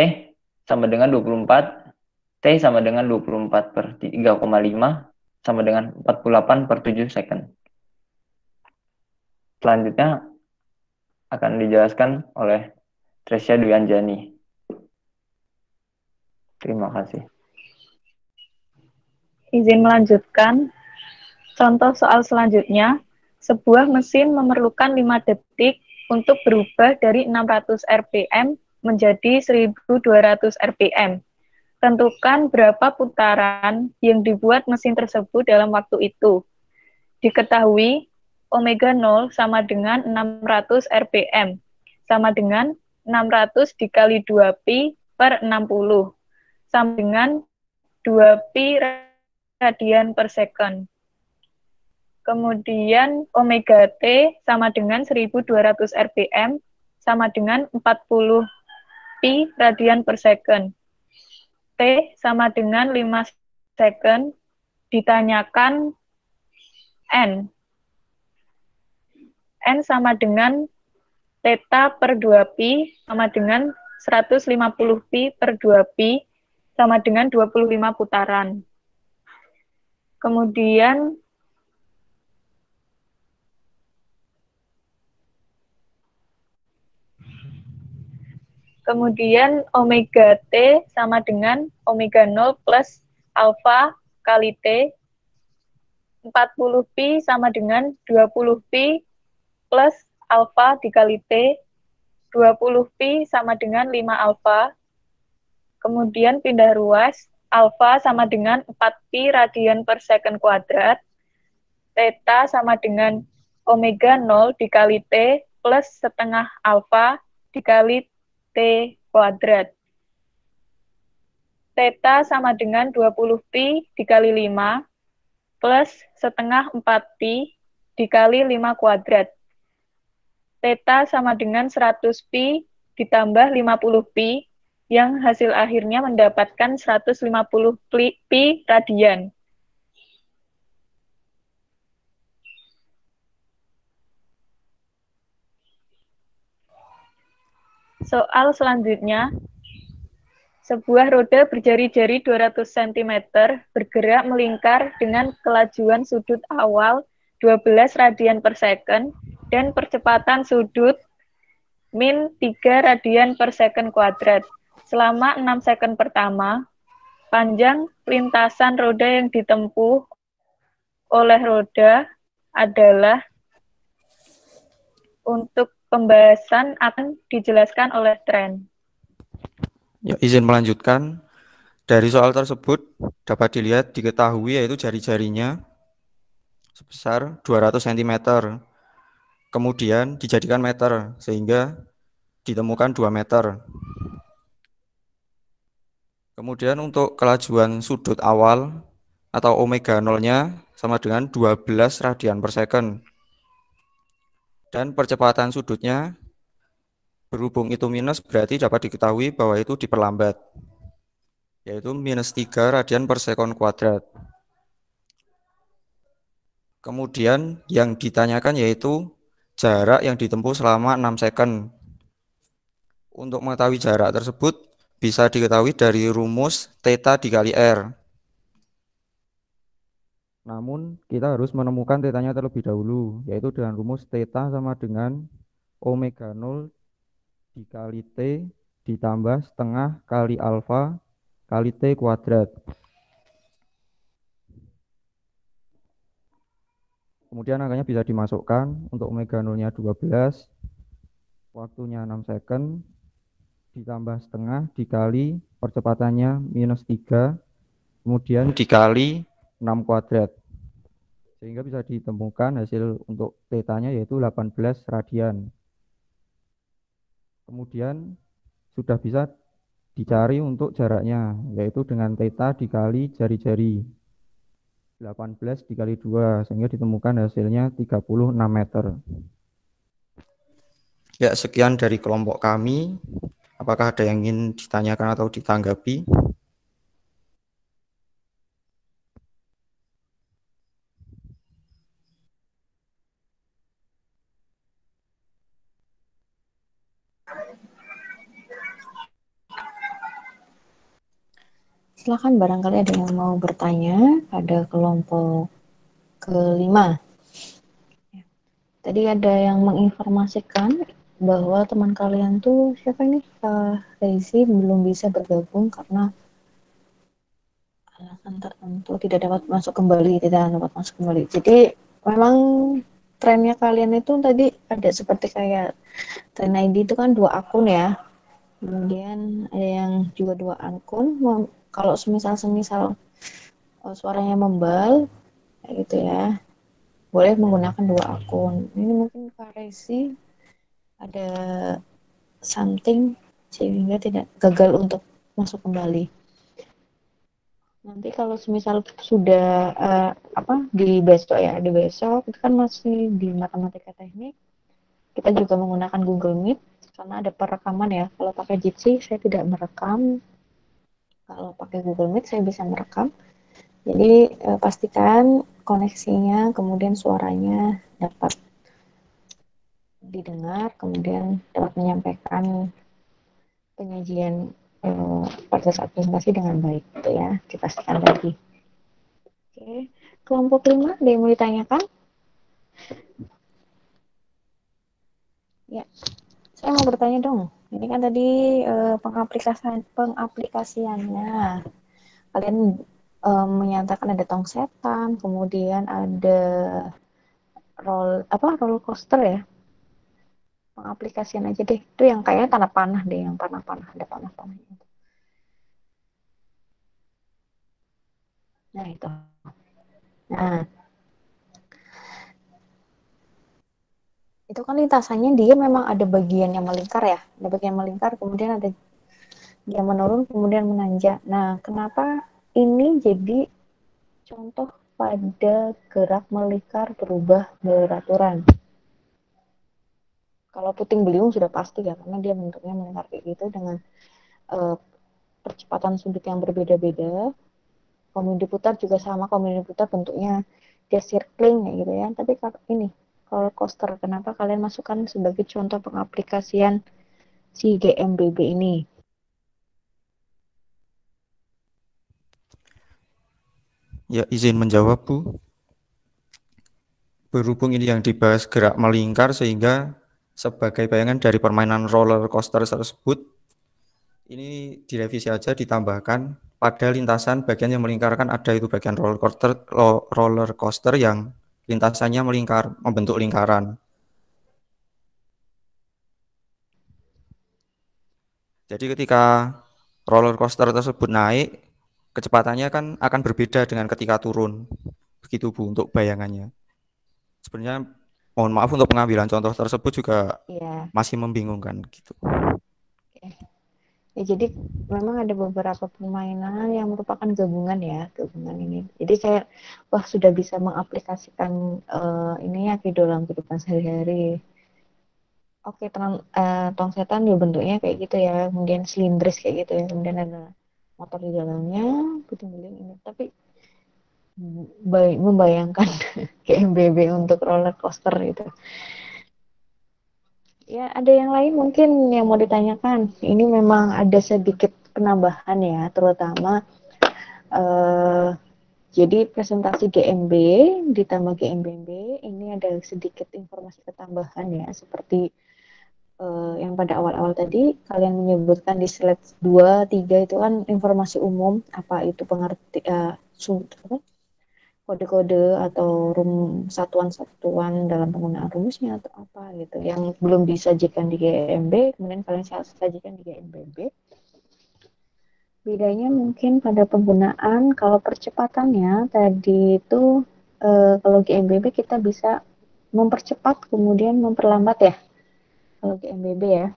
sama dengan 24. T sama dengan 24 per 3,5 sama dengan 48 per 7 second. Selanjutnya akan dijelaskan oleh Tresya Dwi Anjani. Terima kasih. Izin melanjutkan. Contoh soal selanjutnya, sebuah mesin memerlukan 5 detik untuk berubah dari 600 rpm menjadi 1200 rpm. Tentukan berapa putaran yang dibuat mesin tersebut dalam waktu itu. Diketahui omega 0 sama dengan 600 rpm, sama dengan 600 dikali 2 pi per 60, sama dengan 2 pi radian per second. Kemudian omega T sama dengan 1200 rpm, sama dengan 40 pi radian per second. T sama dengan 5 second, ditanyakan N. N sama dengan theta per 2 pi sama dengan 150 pi per 2 pi sama dengan 25 putaran. Kemudian omega T sama dengan omega 0 plus alpha kali T. 40 pi sama dengan 20 pi plus alpha dikali T. 20 pi sama dengan 5 alpha. Kemudian pindah ruas, alpha sama dengan 4 pi radian per second kuadrat. Theta sama dengan omega 0 dikali T plus setengah alpha dikali T kuadrat. Theta sama dengan 20 pi dikali 5 plus setengah 4 pi dikali 5 kuadrat. Theta sama dengan 100 pi ditambah 50 pi, yang hasil akhirnya mendapatkan 150 pi radian. Soal selanjutnya, sebuah roda berjari-jari 200 cm bergerak melingkar dengan kelajuan sudut awal 12 radian per second dan percepatan sudut min 3 radian per second kuadrat. Selama 6 second pertama, panjang lintasan roda yang ditempuh oleh roda adalah. Untuk pembahasan akan dijelaskan oleh Tren. Ya, izin melanjutkan. Dari soal tersebut dapat dilihat diketahui yaitu jari-jarinya sebesar 200 cm. Kemudian dijadikan meter sehingga ditemukan 2 meter. Kemudian untuk kelajuan sudut awal atau omega nolnya sama dengan 12 radian per second. Dan percepatan sudutnya berhubung itu minus berarti dapat diketahui bahwa itu diperlambat, yaitu minus 3 radian per sekon kuadrat. Kemudian yang ditanyakan yaitu jarak yang ditempuh selama 6 second. Untuk mengetahui jarak tersebut bisa diketahui dari rumus theta dikali R. Namun kita harus menemukan tetanya terlebih dahulu, yaitu dengan rumus theta sama dengan omega 0 dikali T ditambah setengah kali alfa kali T kuadrat. Kemudian angkanya bisa dimasukkan. Untuk omega 0-nya 12, waktunya 6 second, ditambah setengah dikali percepatannya minus 3, kemudian dikali 6 kuadrat. Sehingga bisa ditemukan hasil untuk tetanya yaitu 18 radian. Kemudian sudah bisa dicari untuk jaraknya, yaitu dengan theta dikali jari-jari. 18 dikali 2, sehingga ditemukan hasilnya 36 meter. Ya, sekian dari kelompok kami. Apakah ada yang ingin ditanyakan atau ditanggapi? Silakan barangkali ada yang mau bertanya pada kelompok kelima. Tadi ada yang menginformasikan bahwa teman kalian tuh siapa ini? Rezi belum bisa bergabung karena alasan tertentu tidak dapat masuk kembali, Jadi memang trennya kalian itu tadi ada seperti kayak Tren ID itu kan 2 akun ya. Kemudian ada yang juga 2 akun. Kalau semisal suaranya membal kayak gitu ya, boleh menggunakan 2 akun. Ini mungkin Kak Resi ada something sehingga tidak gagal untuk masuk kembali. Nanti kalau semisal sudah di besok itu kan masih di matematika teknik, kita juga menggunakan Google Meet karena ada perekaman ya. Kalau pakai Jitsi saya tidak merekam, kalau pakai Google Meet saya bisa merekam. Jadi pastikan koneksinya kemudian suaranya dapat didengar, kemudian dapat menyampaikan penyajian pada saat presentasi dengan baik, gitu ya, dipastikan tadi. Oke, kelompok 5 ada yang mau ditanyakan? Ya, saya mau bertanya dong. Ini kan tadi pengaplikasiannya, kalian menyatakan ada tong setan, kemudian ada roller coaster ya. Pengaplikasian aja deh. Itu yang kayaknya tanah panah deh, yang panah-panah, ada panah-panahnya. Nah, itu. Nah, itu kan lintasannya dia memang ada bagian yang melingkar ya. Ada bagian melingkar, kemudian ada dia menurun, kemudian menanjak. Nah, kenapa ini jadi contoh pada gerak melingkar berubah beraturan? Kalau puting beliung sudah pasti ya, karena dia bentuknya melingkar kayak gitu dengan percepatan sudut yang berbeda-beda. Komedi putar juga sama, komedi putar bentuknya dia circling ya gitu ya. Tapi kalau ini roller coaster, kenapa kalian masukkan sebagai contoh pengaplikasian si GMBB ini? Ya, izin menjawab, Bu. Berhubung ini yang dibahas gerak melingkar, sehingga sebagai bayangan dari permainan roller coaster tersebut, ini direvisi aja, ditambahkan pada lintasan bagian yang melingkarkan ada itu bagian roller coaster yang lintasannya melingkar, membentuk lingkaran. Jadi ketika roller coaster tersebut naik, kecepatannya kan akan berbeda dengan ketika turun. Begitu, Bu, untuk bayangannya. Sebenarnya mohon maaf untuk pengambilan contoh tersebut juga masih membingungkan gitu. Ya, jadi memang ada beberapa permainan yang merupakan gabungan ya, gabungan ini. Jadi saya wah sudah bisa mengaplikasikan ini ya ke dalam kehidupan sehari-hari. Oke, tong setan ya bentuknya kayak gitu ya, kemudian silindris kayak gitu ya, kemudian ada motor di dalamnya, puting-beliung ini. Tapi membayangkan GMBB untuk roller coaster itu. Ya, ada yang lain mungkin yang mau ditanyakan. Ini memang ada sedikit penambahan ya, terutama eh, jadi presentasi GMB ditambah GMBB ini ada sedikit informasi ketambahan ya, seperti yang pada awal-awal tadi kalian menyebutkan di slide 2, 3 itu kan informasi umum, apa itu pengerti kode-kode atau satuan-satuan dalam penggunaan rumusnya atau apa gitu yang belum disajikan di GMB, kemudian kalian sajikan di GMBB. Bedanya mungkin pada penggunaan, kalau percepatannya tadi itu kalau GMBB kita bisa mempercepat kemudian memperlambat ya. Kalau GMBB ya.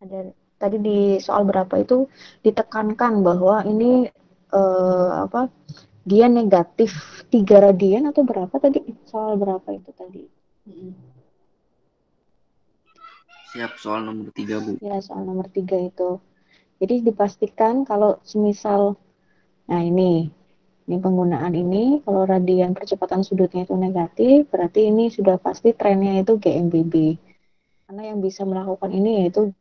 Ada tadi di soal berapa itu ditekankan bahwa ini apa dia negatif 3 radian atau berapa tadi? Soal berapa itu tadi? Siap, soal nomor 3, Bu. Ya, soal nomor 3 itu. Jadi dipastikan kalau semisal, nah ini penggunaan ini, kalau radian percepatan sudutnya itu negatif, berarti ini sudah pasti trennya itu GMBB. Karena yang bisa melakukan ini yaitu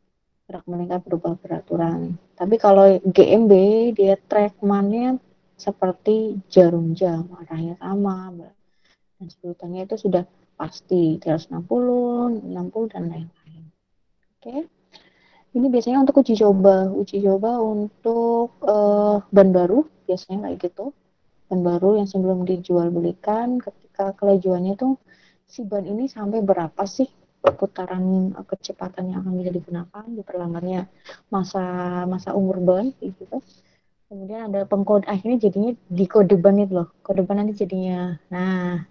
gerak melingkar berubah beraturan. Tapi kalau GMB, dia trackman-nya seperti jarum jam, arahnya sama, dan sebutannya itu sudah pasti 360, 60, dan lain-lain. Oke. Ini biasanya untuk uji coba untuk ban baru, biasanya kayak gitu. Ban baru yang sebelum dijual belikan, ketika kelajuannya itu si ban ini sampai berapa sih putaran kecepatan yang akan bisa digunakan, diperlambatnya masa masa umur ban gitu. Kemudian ada pengkode, akhirnya jadinya di kode ban itu loh, kode ban nanti jadinya. Nah,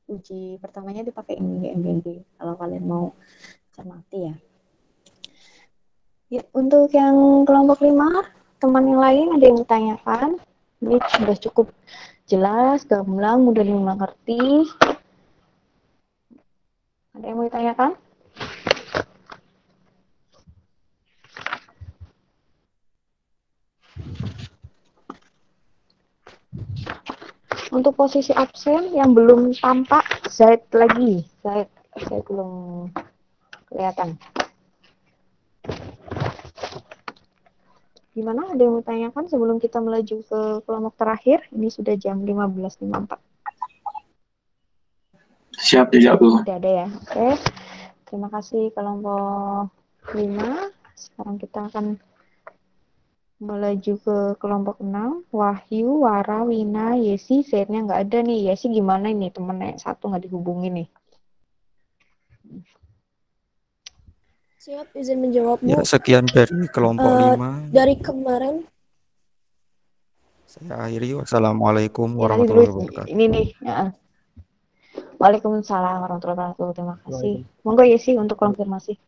uji pertamanya dipakai ini GMBG kalau kalian mau cermati ya. Ya, untuk yang kelompok 5, teman yang lain ada yang ditanyakan? Ini sudah cukup jelas, gamblang, mudah dimengerti. Ada yang mau ditanyakan? Untuk posisi absen yang belum tampak, Zaid lagi. Zaid belum kelihatan. Gimana? Ada yang mau ditanyakan sebelum kita melaju ke kelompok terakhir? Ini sudah jam 15.54. Siap, tidak, Bu. Tidak ada ya. Oke. Terima kasih kelompok 5. Sekarang kita akan melaju ke kelompok 6. Wahyu, Wara, Wina, Yesi. Zaidnya nggak ada nih. Yesi gimana ini? Temennya satu nggak dihubungi nih. Siap, izin menjawab, Bu. Ya, sekian dari kelompok 5. Dari kemarin. Saya akhiri. Wassalamualaikum Ya, warahmatullahi wabarakatuh. ini nih. Ya. Waalaikumsalam warahmatullahi wabarakatuh. Terima kasih. Monggo Yesi untuk konfirmasi.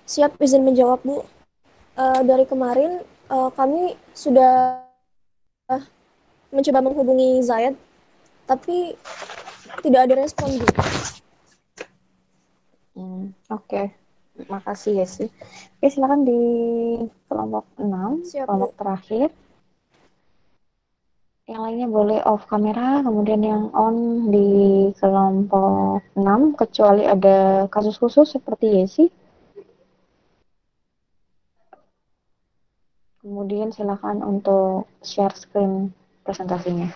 Siap, izin menjawab, Bu. Dari kemarin kami sudah mencoba menghubungi Zayed, tapi tidak ada respon, Bu. Oke. Makasih Yesi. Oke, silakan di kelompok 6, Siap, kelompok Bu. terakhir. Yang lainnya boleh off kamera, kemudian yang on di kelompok 6, kecuali ada kasus khusus seperti Yesi. Kemudian silakan untuk share screen presentasinya.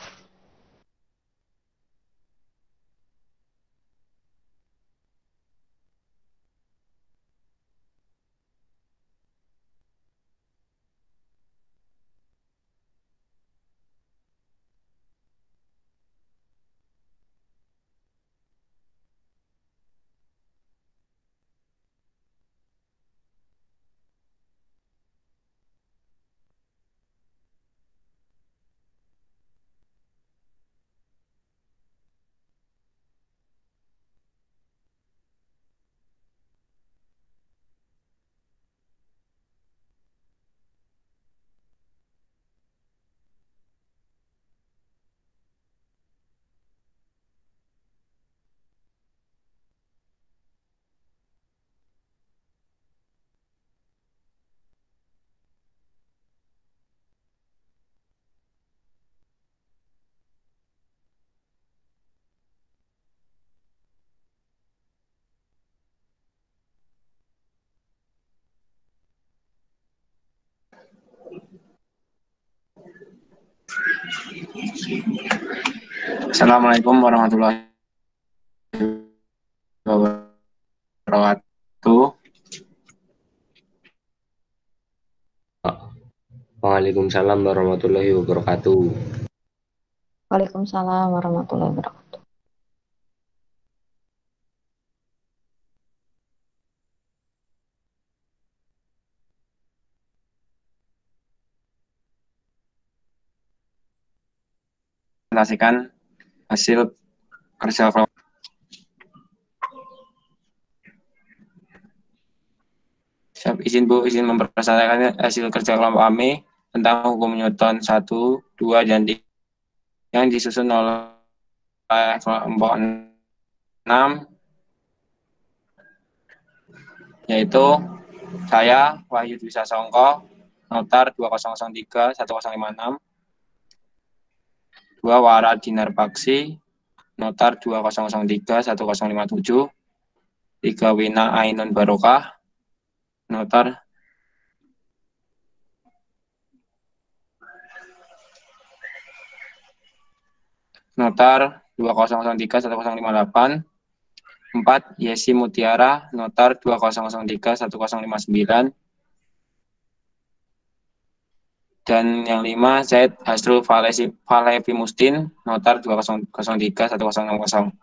Assalamualaikum warahmatullahi wabarakatuh. Waalaikumsalam warahmatullahi wabarakatuh. Waalaikumsalam warahmatullahi wabarakatuh. Presentasikan hasil kerja kelompok. Siap, izin Bu, izin mempresentasikan hasil kerja kelompok kami tentang hukum Newton 1, 2, dan 3 yang disusun oleh kelompok 6, yaitu saya, Wahyu Dwi Sasongko, notar 2003-1056, 2 Wara Dinar Paksi, notar 2003-1057, 3 Wina Ainun Barokah, notar 2003-1058, 4 Yesi Mutiara, notar 2003-1059, dan yang 5 Zaid Hasrul Falevi Mustin, notar 2003-1060.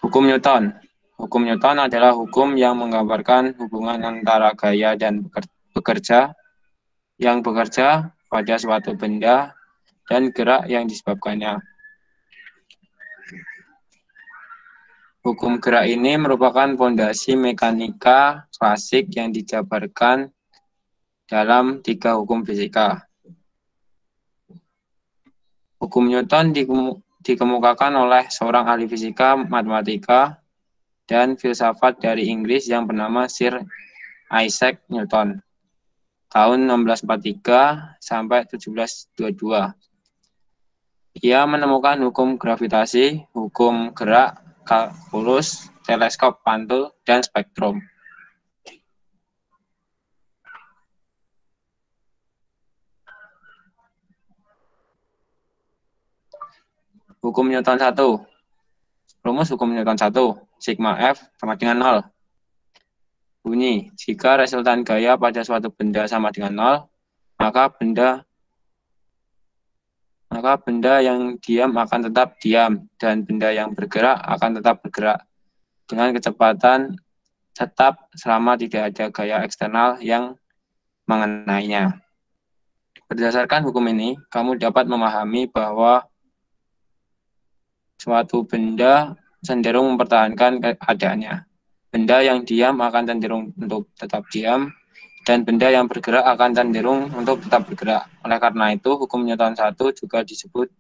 Hukum Newton. Hukum Newton adalah hukum yang menggambarkan hubungan antara gaya dan bekerja yang bekerja pada suatu benda dan gerak yang disebabkannya. Hukum gerak ini merupakan fondasi mekanika klasik yang dijabarkan dalam 3 hukum fisika. Hukum Newton dikemukakan oleh seorang ahli fisika, matematika, dan filsafat dari Inggris yang bernama Sir Isaac Newton, tahun 1643 sampai 1722. Ia menemukan hukum gravitasi, hukum gerak, kalkulus, teleskop pantul, dan spektrum. Hukum Newton 1. Rumus hukum Newton 1. Sigma F sama dengan 0. Bunyi, jika resultan gaya pada suatu benda sama dengan 0, maka benda yang diam akan tetap diam, dan benda yang bergerak akan tetap bergerak dengan kecepatan tetap selama tidak ada gaya eksternal yang mengenainya. Berdasarkan hukum ini, kamu dapat memahami bahwa suatu benda cenderung mempertahankan keadaannya. Benda yang diam akan cenderung untuk tetap diam, dan benda yang bergerak akan cenderung untuk tetap bergerak. Oleh karena itu, hukum Newton 1 juga disebut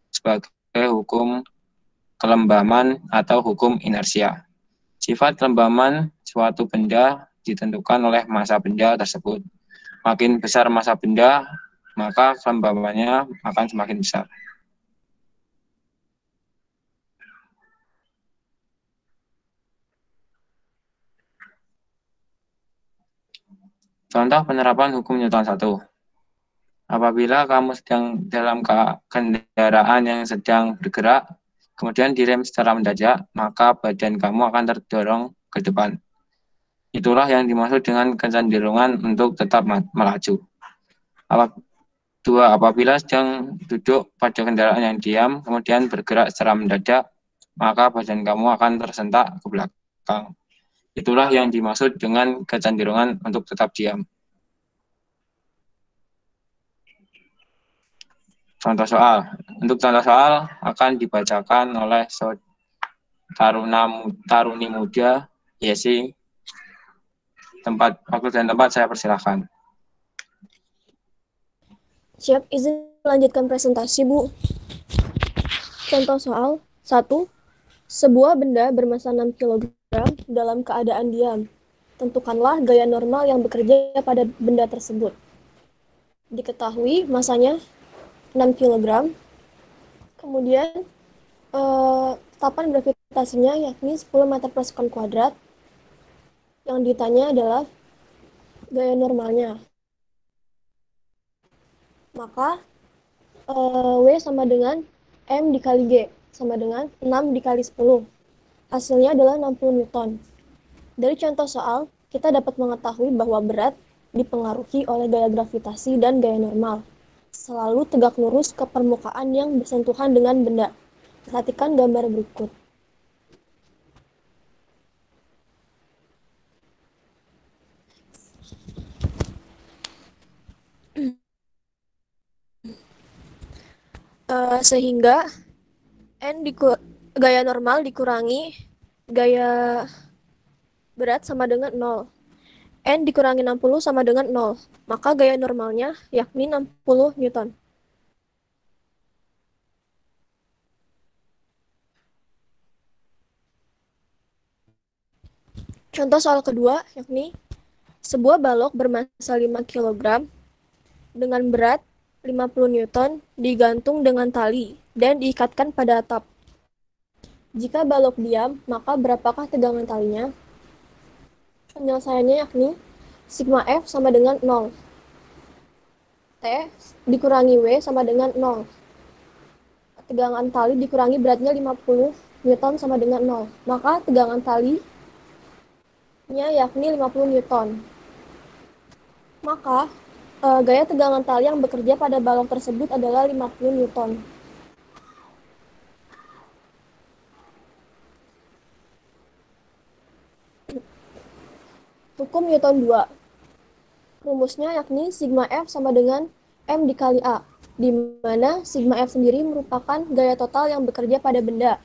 sebagai hukum kelembaman atau hukum inersia. Sifat kelembaman suatu benda ditentukan oleh massa benda tersebut. Makin besar massa benda, maka kelembamannya akan semakin besar. Contoh penerapan hukum Newton 1. Apabila kamu sedang dalam kendaraan yang sedang bergerak, kemudian direm secara mendadak, maka badan kamu akan terdorong ke depan. Itulah yang dimaksud dengan kecenderungan untuk tetap melaju. 2. Apabila sedang duduk pada kendaraan yang diam, kemudian bergerak secara mendadak, maka badan kamu akan tersentak ke belakang. Itulah yang dimaksud dengan kecenderungan untuk tetap diam. Contoh soal. Untuk contoh soal akan dibacakan oleh Taruni Muda Yesi. Waktu dan tempat saya persilahkan. Siap, izin melanjutkan presentasi, Bu. Contoh soal 1. Sebuah benda bermassa 6 kg dalam keadaan diam. Tentukanlah gaya normal yang bekerja pada benda tersebut. Diketahui massanya 6 kg. Kemudian tetapan gravitasinya yakni 10 meter per sekon kuadrat. Yang ditanya adalah gaya normalnya. Maka W sama dengan M dikali G sama dengan 6 dikali 10. Hasilnya adalah 60 Newton. Dari contoh soal, kita dapat mengetahui bahwa berat dipengaruhi oleh gaya gravitasi dan gaya normal. Selalu tegak lurus ke permukaan yang bersentuhan dengan benda. Perhatikan gambar berikut. Sehingga gaya normal dikurangi gaya berat sama dengan 0. N dikurangi 60 sama dengan 0. Maka gaya normalnya yakni 60 Newton. Contoh soal kedua yakni sebuah balok bermassa 5 kg dengan berat 50 Newton digantung dengan tali dan diikatkan pada atap. Jika balok diam, maka berapakah tegangan talinya? Penyelesaiannya yakni sigma F sama dengan 0. T dikurangi W sama dengan 0. Tegangan tali dikurangi beratnya 50 Newton sama dengan 0. Maka tegangan talinya yakni 50 Newton. Maka gaya tegangan tali yang bekerja pada balok tersebut adalah 50 Newton. Hukum Newton 2. Rumusnya yakni sigma F sama dengan M dikali A, di mana sigma F sendiri merupakan gaya total yang bekerja pada benda.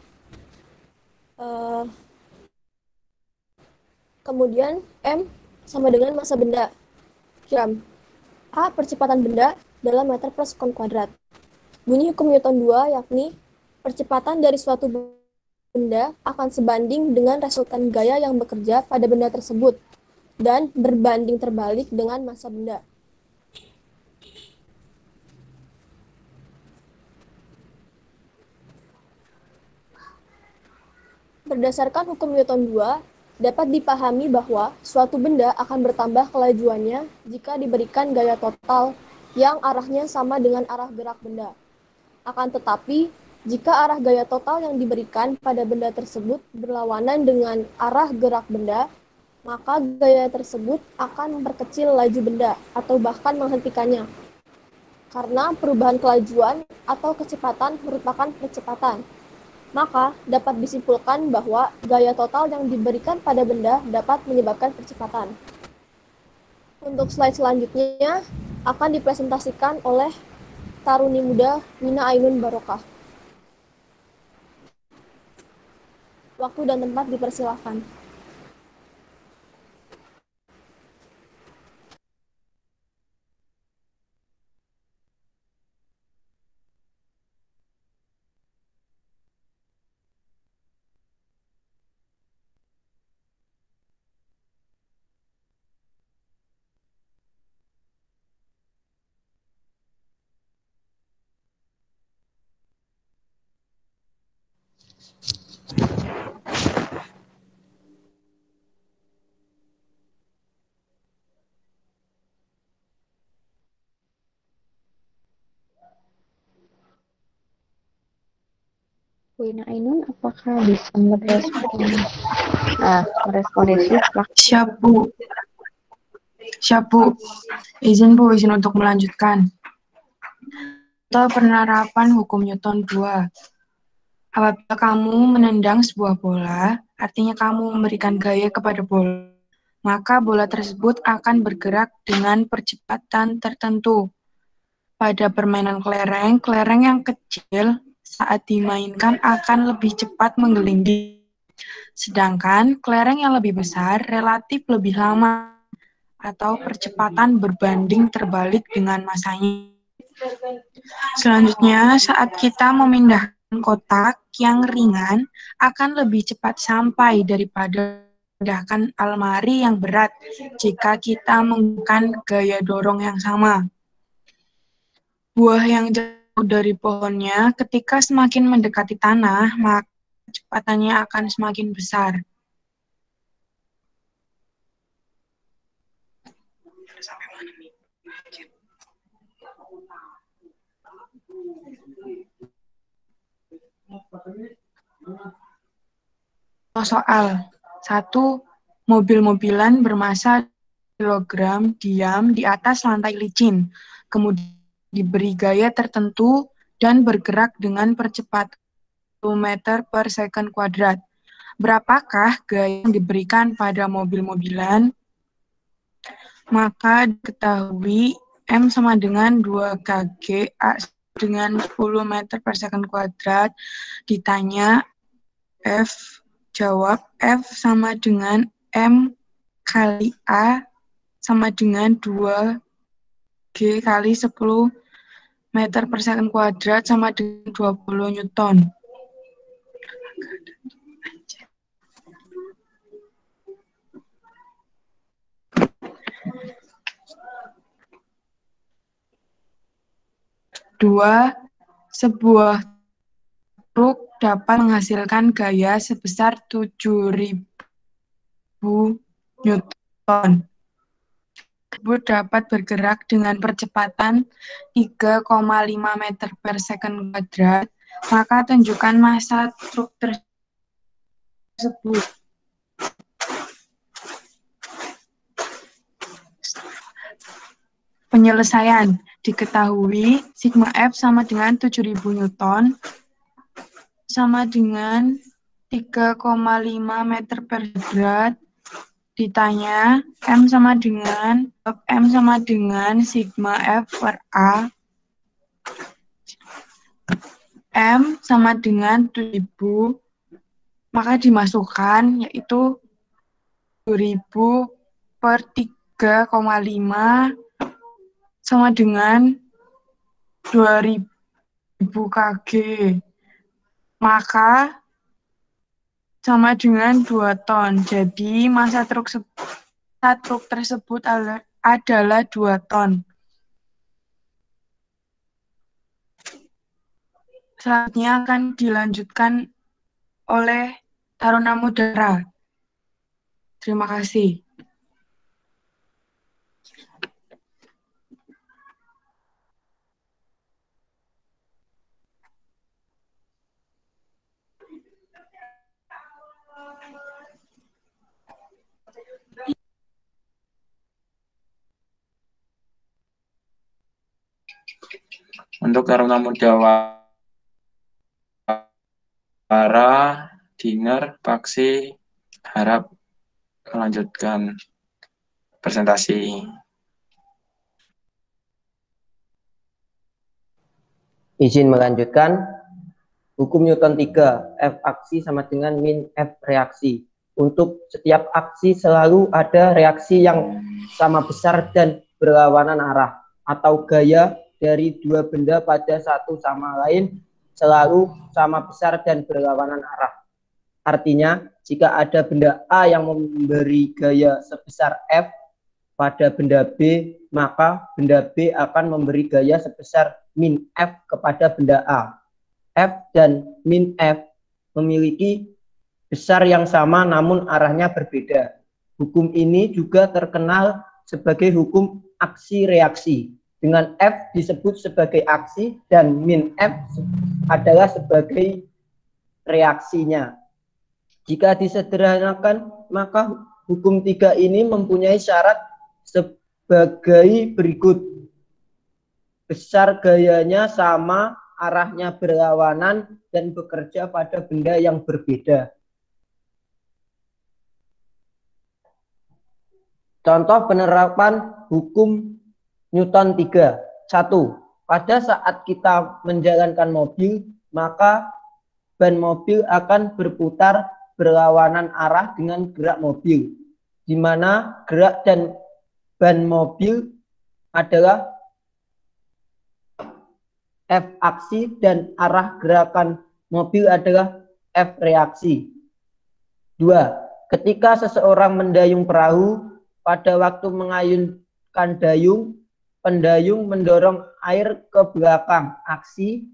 Kemudian M sama dengan massa benda, gram. A percepatan benda dalam meter per sekon kuadrat. Bunyi hukum Newton 2 yakni percepatan dari suatu benda akan sebanding dengan resultan gaya yang bekerja pada benda tersebut dan berbanding terbalik dengan massa benda. Berdasarkan hukum Newton 2, dapat dipahami bahwa suatu benda akan bertambah kelajuannya jika diberikan gaya total yang arahnya sama dengan arah gerak benda. Akan tetapi, jika arah gaya total yang diberikan pada benda tersebut berlawanan dengan arah gerak benda, maka gaya tersebut akan memperkecil laju benda atau bahkan menghentikannya. Karena perubahan kelajuan atau kecepatan merupakan percepatan, maka dapat disimpulkan bahwa gaya total yang diberikan pada benda dapat menyebabkan percepatan. Untuk slide selanjutnya akan dipresentasikan oleh Taruni Muda Mina Ainun Barokah. Waktu dan tempat dipersilahkan. Wina Ainun, apakah bisa merespon? Merespon itu? Siap, Bu. Siap, Bu. Izin untuk melanjutkan. Atau penerapan hukum Newton 2. Apabila kamu menendang sebuah bola, artinya kamu memberikan gaya kepada bola, maka bola tersebut akan bergerak dengan percepatan tertentu. Pada permainan kelereng, kelereng yang kecil saat dimainkan akan lebih cepat menggelinding. Sedangkan kelereng yang lebih besar relatif lebih lama atau percepatan berbanding terbalik dengan massanya. Selanjutnya, saat kita memindahkan kotak yang ringan akan lebih cepat sampai daripada memindahkan almari yang berat jika kita menggunakan gaya dorong yang sama. Buah yang jauh dari pohonnya ketika semakin mendekati tanah, maka kecepatannya akan semakin besar. Soal 1. Mobil-mobilan bermasa kilogram diam di atas lantai licin, kemudian diberi gaya tertentu dan bergerak dengan percepatan meter per second kuadrat. Berapakah gaya yang diberikan pada mobil-mobilan? Maka diketahui M sama dengan 2 kg A dengan 10 meter per second kuadrat. Ditanya F, jawab F sama dengan M kali A sama dengan 2 G kali 10 meter per second kuadrat sama dengan 20 Newton. Dua, sebuah truk dapat menghasilkan gaya sebesar 7.000 Newton. Tersebut dapat bergerak dengan percepatan 3,5 meter per second kuadrat, maka tunjukkan massa truk tersebut. Penyelesaian. Diketahui sigma F sama dengan 7.000 Newton sama dengan 3,5 meter per kuadrat. Ditanya M sama dengan sigma F per A. M sama dengan 7.000, maka dimasukkan yaitu 7.000 per 3,5 sama dengan 2.000 kg. Maka sama dengan 2 ton. Jadi massa truk tersebut adalah 2 ton. Selanjutnya akan dilanjutkan oleh Taruna Mudara. Terima kasih. Untuk Taruna Mudawara, Dinger, Paksi, harap melanjutkan presentasi. Izin melanjutkan. Hukum Newton 3, F aksi sama dengan min F reaksi. Untuk setiap aksi selalu ada reaksi yang sama besar dan berlawanan arah, atau gaya dari dua benda pada satu sama lain selalu sama besar dan berlawanan arah. Artinya, jika ada benda A yang memberi gaya sebesar F pada benda B, maka benda B akan memberi gaya sebesar min F kepada benda A. F dan min F memiliki besar yang sama namun arahnya berbeda. Hukum ini juga terkenal sebagai hukum aksi-reaksi. Dengan F disebut sebagai aksi dan min F adalah sebagai reaksinya. Jika disederhanakan, maka hukum 3 ini mempunyai syarat sebagai berikut. Besar gayanya sama, arahnya berlawanan, dan bekerja pada benda yang berbeda. Contoh penerapan hukum Newton 3. 1. Pada saat kita menjalankan mobil, maka ban mobil akan berputar berlawanan arah dengan gerak mobil, di mana gerak dan ban mobil adalah F aksi dan arah gerakan mobil adalah F reaksi. 2. Ketika seseorang mendayung perahu, pada waktu mengayunkan dayung, pendayung mendorong air ke belakang aksi.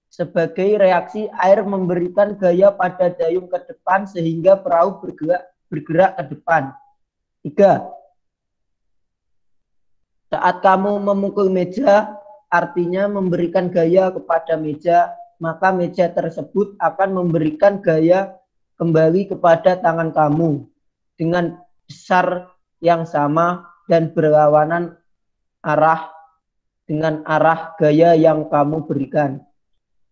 Sebagai reaksi, air memberikan gaya pada dayung ke depan sehingga perahu bergerak ke depan. 3. Saat kamu memukul meja, artinya memberikan gaya kepada meja, maka meja tersebut akan memberikan gaya kembali kepada tangan kamu dengan besar yang sama dan berlawanan arah dengan arah gaya yang kamu berikan.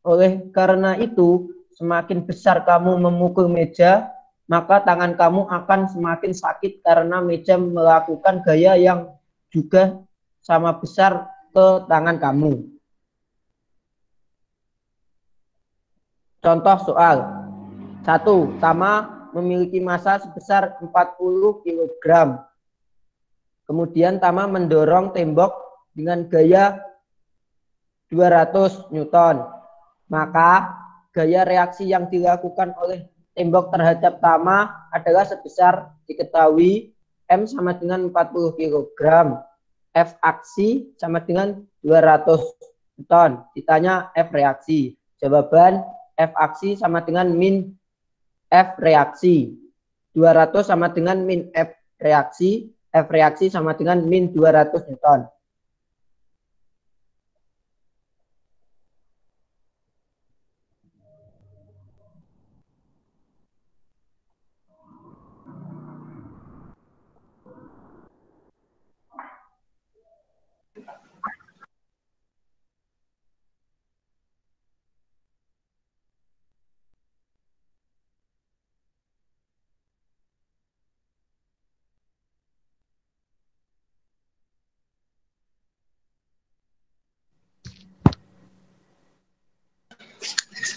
Oleh karena itu, semakin besar kamu memukul meja, maka tangan kamu akan semakin sakit karena meja melakukan gaya yang juga sama besar ke tangan kamu. Contoh soal. 1. Tama memiliki massa sebesar 40 kg. Kemudian Tama mendorong tembok dengan gaya 200 Newton. Maka gaya reaksi yang dilakukan oleh tembok terhadap Tama adalah sebesar diketahui M sama dengan 40 kg. F aksi sama dengan 200 Newton. Ditanya F reaksi. Jawaban F aksi sama dengan min F reaksi. 200 sama dengan min F reaksi. F reaksi sama dengan min 200 Newton.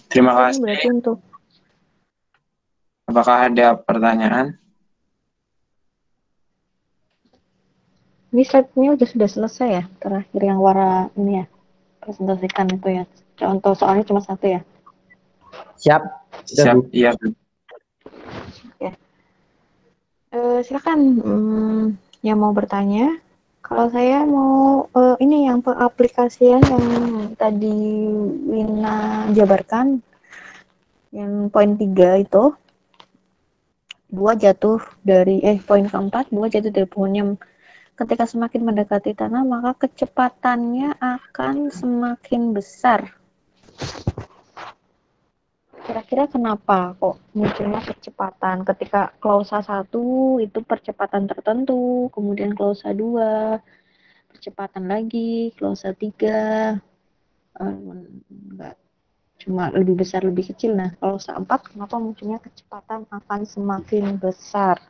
Terima Ini kasih. berarti untuk Apakah ada pertanyaan? ini slide-nya sudah selesai ya, terakhir yang warna ini ya, presentasikan itu ya. Contoh soalnya cuma satu ya. Siap. Siap, iya. Oke. Silakan yang mau bertanya. Kalau saya mau ini yang pengaplikasian yang tadi Wina jabarkan, yang poin 3 itu, poin keempat, 2 jatuh dari pohon yang ketika semakin mendekati tanah, maka kecepatannya akan semakin besar. Kira-kira kenapa kok munculnya kecepatan ketika klausa 1 itu percepatan tertentu, kemudian klausa 2 percepatan lagi, klausa 3 enggak, cuma lebih besar lebih kecil. Nah, klausa 4 kenapa munculnya kecepatan akan semakin besar?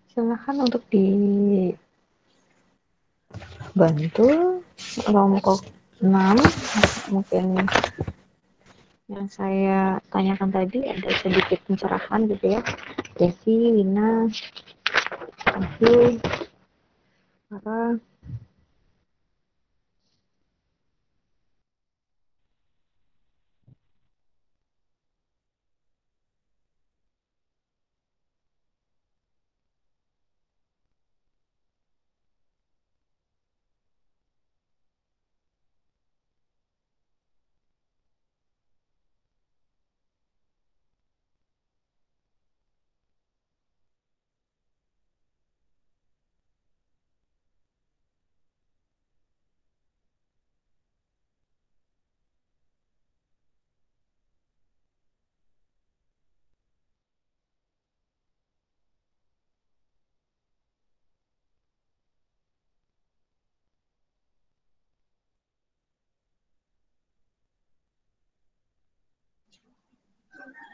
Silakan untuk dibantu kelompok 6. Mungkin yang saya tanyakan tadi ada sedikit pencerahan gitu ya. Desi, Wina, Ayu, Sarah.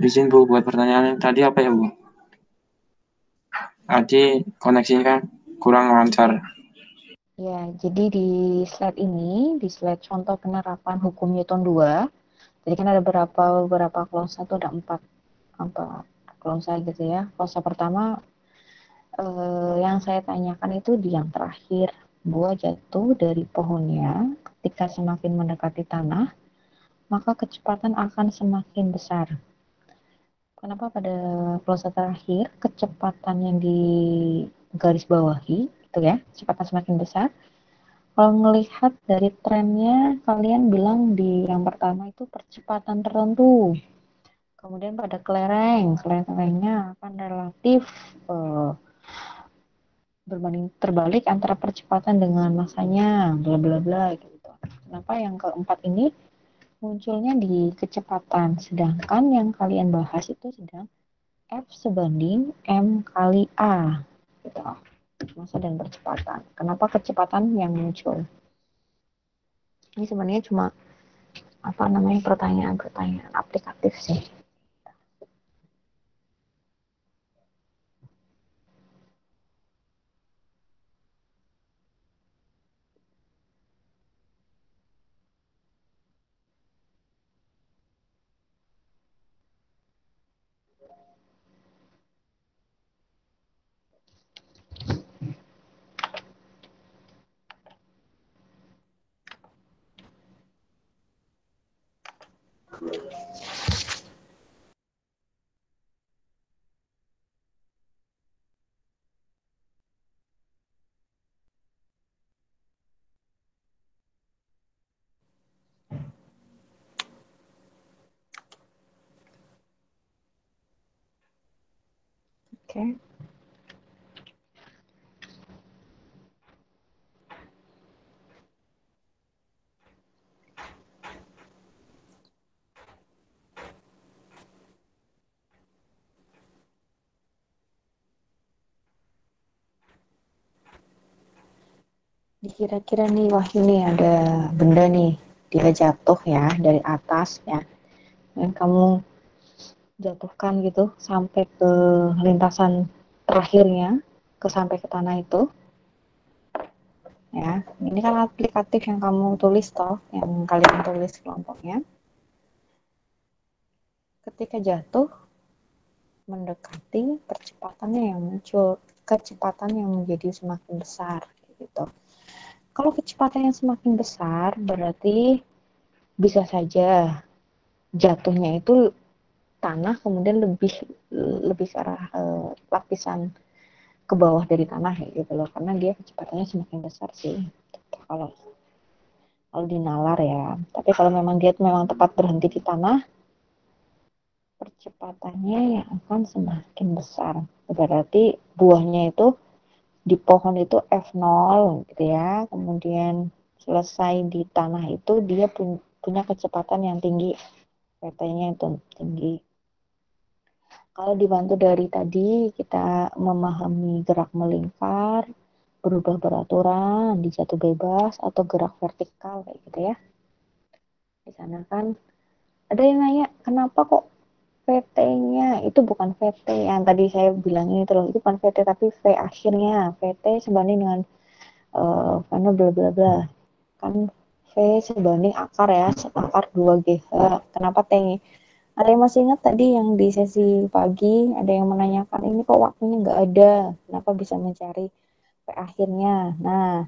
Izin Bu, buat pertanyaan yang tadi apa ya Bu? Tadi koneksinya kan kurang lancar. Ya, jadi di slide ini, di slide contoh penerapan hukum Newton 2, jadi kan ada beberapa klausa itu ada empat klausa gitu ya. Klausa pertama yang saya tanyakan itu di yang terakhir, buah jatuh dari pohonnya ketika semakin mendekati tanah, maka kecepatan akan semakin besar. Kenapa pada klausa terakhir kecepatan yang di garis bawahi itu ya, kecepatan semakin besar? Kalau melihat dari trennya, kalian bilang di yang pertama itu percepatan tertentu. Kemudian pada kelerengnya akan relatif berbanding terbalik antara percepatan dengan masanya, bla bla bla gitu. Kenapa yang keempat ini munculnya di kecepatan, sedangkan yang kalian bahas itu sedang F sebanding M kali A gitu. Masa dan percepatan. Kenapa kecepatan yang muncul? Ini sebenarnya cuma pertanyaan-pertanyaan aplikatif sih. Oke. Kira-kira nih, wah ini ada benda nih, dia jatuh ya dari atas ya, dan kamu jatuhkan gitu sampai ke lintasan terakhirnya, sampai ke tanah itu ya. Ini kan aplikatif yang kamu tulis toh, yang kalian tulis kelompoknya. Ketika jatuh mendekati percepatannya yang muncul, kecepatan yang menjadi semakin besar gitu. Kalau kecepatannya semakin besar berarti bisa saja jatuhnya itu tanah kemudian lebih ke arah lapisan ke bawah dari tanah ya gitu loh, karena dia kecepatannya semakin besar sih kalau dinalar ya. Tapi kalau memang dia memang tepat berhenti di tanah, percepatannya yang akan semakin besar. Berarti buahnya itu di pohon itu F0 gitu ya, kemudian selesai di tanah itu dia punya kecepatan yang tinggi, PT-nya itu tinggi. Kalau dibantu dari tadi kita memahami gerak melingkar, berubah beraturan, dijatuh bebas, atau gerak vertikal kayak gitu ya. Di sana kan ada yang nanya, kenapa kok VT-nya itu bukan VT yang tadi saya bilang ini terus, itu bukan VT tapi V akhirnya. VT sebanding dengan karena bla bla bla. Kan V sebanding akar ya, akar 2GH. Kenapa T? Ada yang masih ingat tadi yang di sesi pagi, ada yang menanyakan ini kok waktunya nggak ada, kenapa bisa mencari V akhirnya? Nah,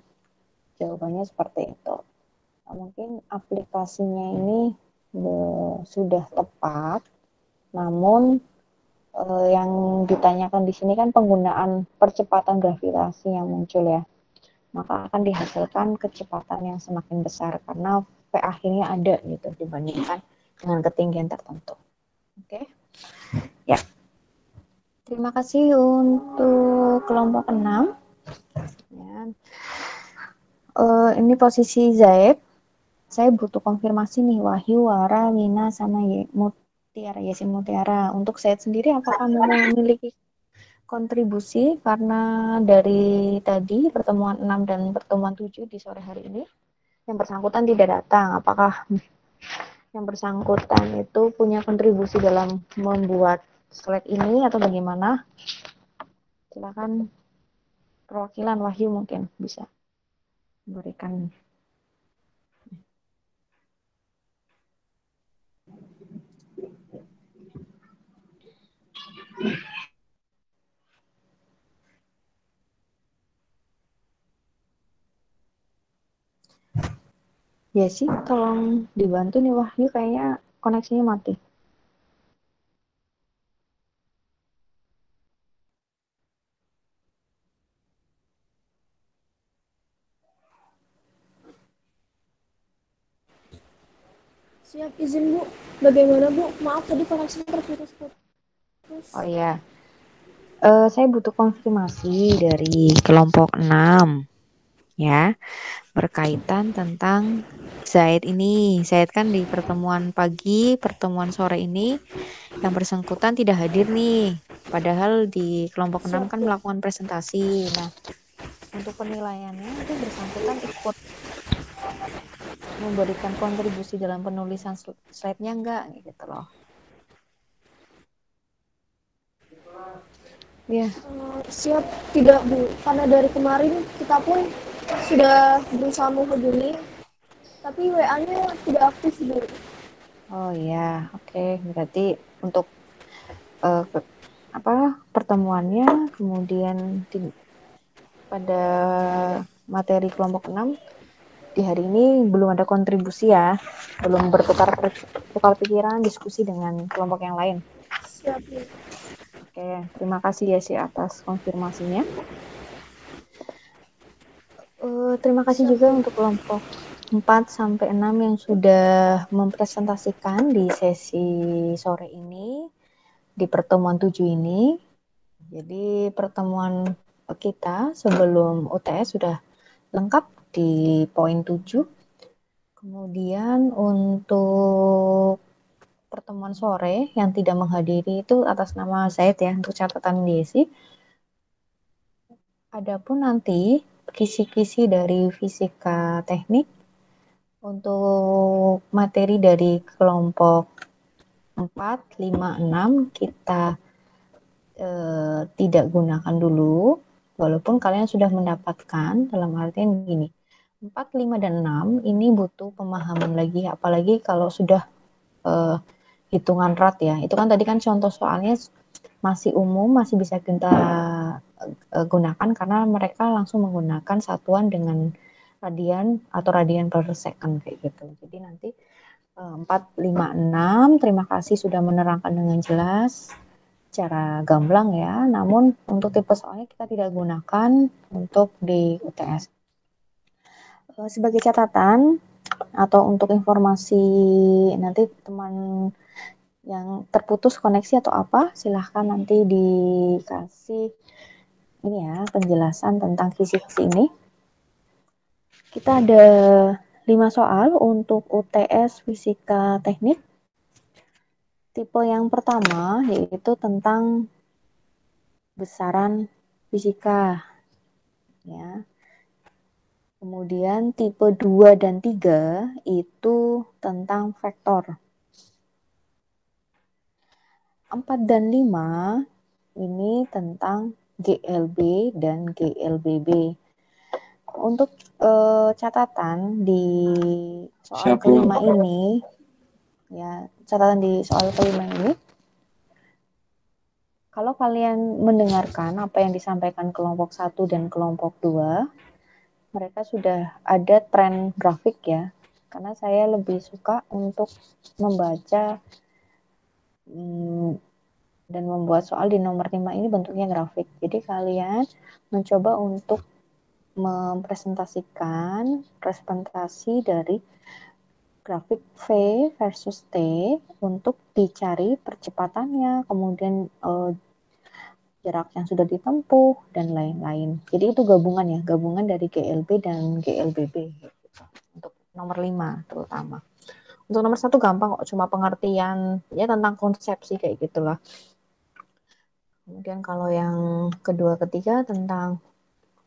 jawabannya seperti itu. Nah, mungkin aplikasinya ini sudah tepat, namun yang ditanyakan di sini kan penggunaan percepatan gravitasi yang muncul ya, maka akan dihasilkan kecepatan yang semakin besar karena V akhirnya ada gitu dibandingkan dengan ketinggian tertentu. Oke, ya. Terima kasih untuk kelompok 6. Ya. Ini posisi Zaid. Saya butuh konfirmasi nih, Wahyu, Wara, Wina, sama Mutiara, Yasin Mutiara. Untuk saya sendiri, apakah memiliki kontribusi? Karena dari tadi pertemuan 6 dan pertemuan 7 di sore hari ini, yang bersangkutan tidak datang. Apakah yang bersangkutan itu punya kontribusi dalam membuat slide ini atau bagaimana? Silakan perwakilan Wahyu mungkin bisa memberikan. Ya sih, tolong dibantu nih Wahyu, kayaknya koneksinya mati. Siap, izin Bu. Bagaimana Bu? Maaf tadi koneksinya terputus-putus. Oh iya. Saya butuh konfirmasi dari kelompok 6 ya, berkaitan tentang Zaid ini. Zaid kan di pertemuan pagi, pertemuan sore ini yang bersangkutan tidak hadir nih. Padahal di kelompok 6 kan melakukan presentasi. Nah, untuk penilaiannya itu bersangkutan ikut memberikan kontribusi dalam penulisan slide-nya enggak gitu loh. Ya. Siap, tidak Bu. Karena dari kemarin kita pun sudah berusaha menghubungi, tapi WA-nya tidak aktif Bu. Oh iya, oke. Berarti untuk pertemuannya, kemudian pada materi kelompok 6 di hari ini belum ada kontribusi ya, belum bertukar pikiran, diskusi dengan kelompok yang lain. Siap Bu. Oke, terima kasih ya sih atas konfirmasinya. Terima kasih juga untuk kelompok 4 sampai 6 yang sudah mempresentasikan di sesi sore ini, di pertemuan 7 ini. Jadi pertemuan kita sebelum UTS sudah lengkap di poin 7. Kemudian untuk pertemuan sore yang tidak menghadiri itu atas nama Zaid ya, untuk catatan Desi. Adapun nanti kisi-kisi dari fisika teknik untuk materi dari kelompok 4, 5, 6 kita tidak gunakan dulu, walaupun kalian sudah mendapatkan, dalam artian begini, 4, 5, dan 6 ini butuh pemahaman lagi, apalagi kalau sudah hitungan rat ya. Itu kan tadi kan contoh soalnya masih umum, masih bisa kita gunakan karena mereka langsung menggunakan satuan dengan radian atau radian per second kayak gitu. Jadi nanti 4, 5, 6, terima kasih sudah menerangkan dengan jelas secara gamblang ya. Namun untuk tipe soalnya kita tidak gunakan untuk di UTS. Sebagai catatan atau untuk informasi nanti teman yang terputus koneksi atau apa, silahkan nanti dikasih ini ya penjelasan tentang kisi-kisi ini. Kita ada 5 soal untuk UTS Fisika Teknik. Tipe yang pertama yaitu tentang besaran fisika. Ya. Kemudian tipe 2 dan 3 itu tentang vektor. 4 dan 5 ini tentang GLB dan GLBB. Untuk catatan di soal kelima ini, ya catatan di soal kelima ini, kalau kalian mendengarkan apa yang disampaikan kelompok 1 dan kelompok 2, mereka sudah ada tren grafik ya, karena saya lebih suka untuk membaca dan membuat soal di nomor 5 ini bentuknya grafik. Jadi kalian mencoba untuk mempresentasikan presentasi dari grafik V versus T untuk dicari percepatannya, kemudian jarak yang sudah ditempuh, dan lain-lain. Jadi itu gabungan ya, gabungan dari GLB dan GLBB. Untuk nomor 5 terutama. Untuk nomor 1 gampang kok, cuma pengertian ya tentang konsepsi kayak gitulah. Kemudian kalau yang kedua ketiga tentang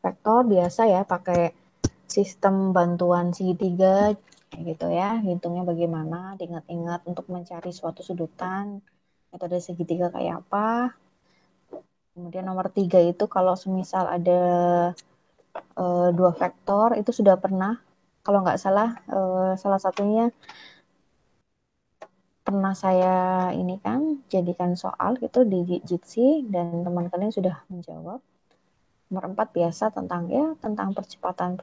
vektor biasa ya, pakai sistem bantuan segitiga kayak gitu ya, hitungnya bagaimana, diingat-ingat untuk mencari suatu sudutan, metode segitiga kayak apa. Kemudian nomor 3 itu kalau semisal ada 2 vektor itu sudah pernah, kalau nggak salah salah satunya pernah saya ini kan jadikan soal gitu di Jitsi dan teman kalian sudah menjawab. Nomor 4 biasa tentang percepatan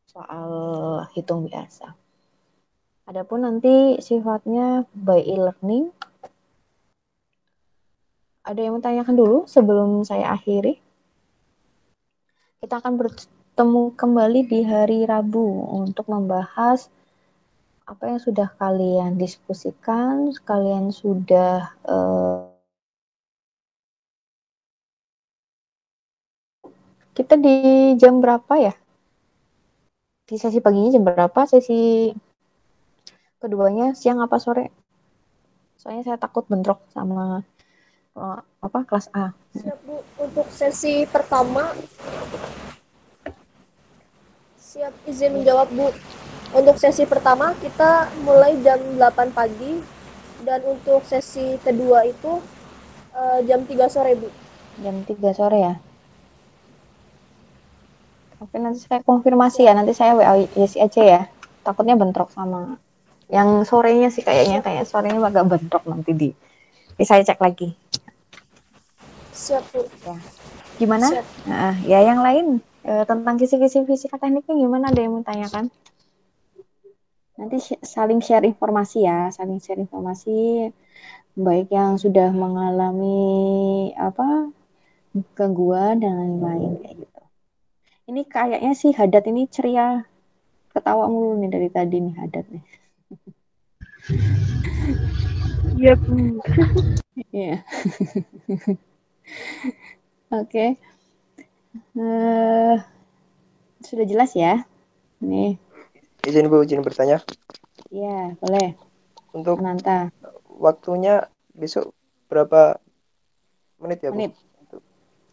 soal hitung biasa. Adapun nanti sifatnya by e-learning, ada yang menanyakan dulu sebelum saya akhiri? Kita akan bertemu kembali di hari Rabu untuk membahas apa yang sudah kalian diskusikan, kalian sudah kita di jam berapa ya? Di sesi paginya jam berapa? Sesi keduanya siang apa sore? Soalnya saya takut bentrok sama kelas A. Siap Bu, untuk sesi pertama siap izin menjawab Bu. Untuk sesi pertama kita mulai jam 8 pagi dan untuk sesi kedua itu jam 3 sore Bu. Jam 3 sore ya? Oke, nanti saya konfirmasi ya, nanti saya WA Yesi aja ya. Takutnya bentrok sama yang sorenya sih kayaknya, kayak sorenya agak bentrok nanti di saya cek lagi. Siap Bu. Ya. Gimana? Siap. Nah, ya yang lain tentang kisi-kisi fisika tekniknya gimana, ada yang mau tanyakan? Nanti saling share informasi ya, saling share informasi baik yang sudah mengalami gangguan dan lain-lain kayak gitu. Ini kayaknya sih Hadat ini ceria, ketawa mulu nih dari tadi nih Hadat nih. Iya Bu. Iya. Oke. Sudah jelas ya? Nih. Izin Bu, izin bertanya. Iya, boleh. Untuk Ananta. Waktunya besok berapa menit ya Bu?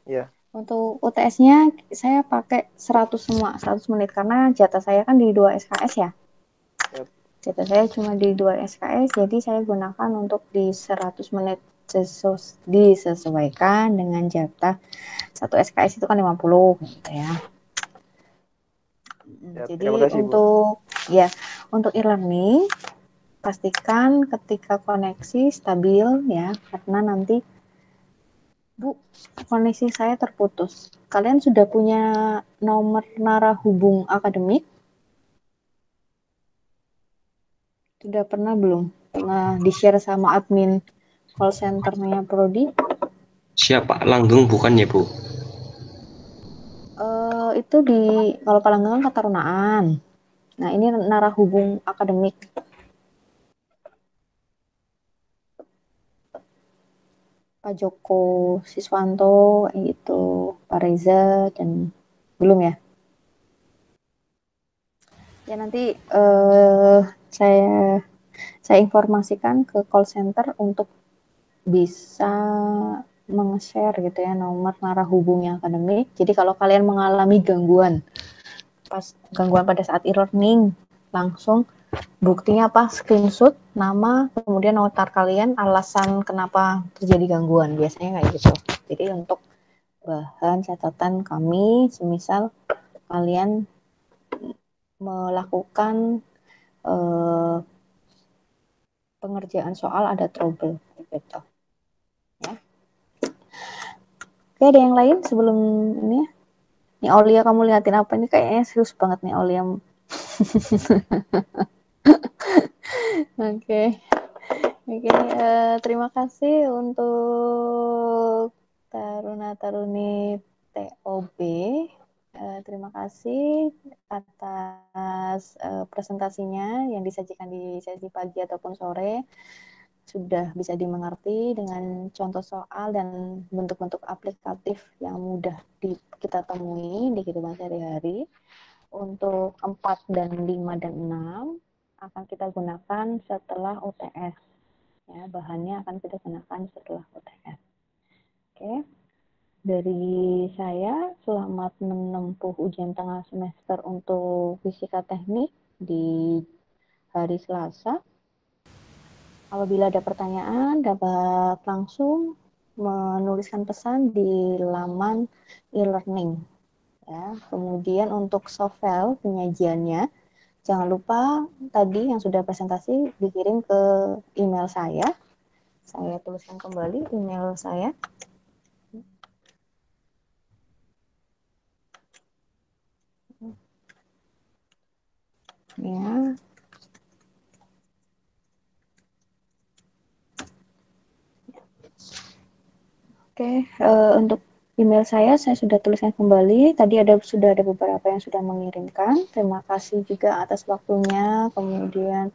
Ya. Untuk UTS-nya saya pakai 100 semua, 100 menit karena jatah saya kan di 2 SKS ya. Yep. Jatah saya cuma di 2 SKS, jadi saya gunakan untuk di 100 menit disesuaikan dengan jatah 1 SKS itu kan 50 gitu ya. Jadi kasih, untuk e-learning pastikan ketika koneksi stabil ya, karena nanti Bu, koneksi saya terputus. Kalian sudah punya nomor narahubung akademik? Sudah pernah belum? Pernah di-share sama admin call center-nya Prodi? Siapa? Langgeng bukan ya, Bu? Itu kalau Palanggang Ketarunaan. Nah, ini narahubung akademik. Pak Joko Siswanto itu, Pak Reza, dan belum ya? Ya nanti saya informasikan ke call center untuk bisa meng-share gitu ya nomor narahubung yang akademik. Jadi kalau kalian mengalami gangguan pada saat e-learning, langsung buktinya apa? Screenshot nama, kemudian notar kalian, alasan kenapa terjadi gangguan, biasanya kayak gitu. Jadi untuk bahan catatan kami, semisal kalian melakukan pengerjaan soal ada trouble gitu ya. Oke, ada yang lain sebelum ini ya? Nih Aulia, kamu liatin apa ini, kayaknya serius banget nih Aulia. Oke. Terima kasih untuk Taruna-Taruni TOB. Terima kasih atas presentasinya yang disajikan di sesi pagi ataupun sore. Sudah bisa dimengerti dengan contoh soal dan bentuk-bentuk aplikatif yang mudah kita temui di kehidupan sehari-hari. Untuk 4 dan 5 dan 6 akan kita gunakan setelah UTS. Ya, bahannya akan kita gunakan setelah UTS. Oke. Dari saya, selamat menempuh ujian tengah semester untuk fisika teknik di hari Selasa. Apabila ada pertanyaan, dapat langsung menuliskan pesan di laman e-learning. Ya, kemudian untuk soft file penyajiannya, jangan lupa tadi yang sudah presentasi dikirim ke email saya. Saya tuliskan kembali email saya. Ya. Oke, untuk email saya sudah tuliskan kembali. Tadi sudah ada beberapa yang sudah mengirimkan. Terima kasih juga atas waktunya, kemudian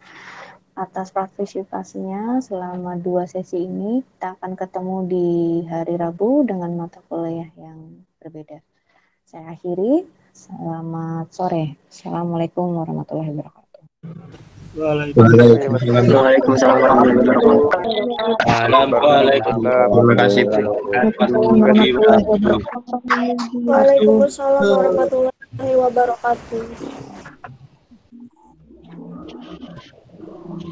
atas partisipasinya selama 2 sesi ini. Kita akan ketemu di hari Rabu dengan mata kuliah yang berbeda. Saya akhiri. Selamat sore. Assalamualaikum warahmatullahi wabarakatuh. Waalaikumsalam warahmatullahi wabarakatuh. Terima kasih. Waalaikumsalam warahmatullahi wabarakatuh.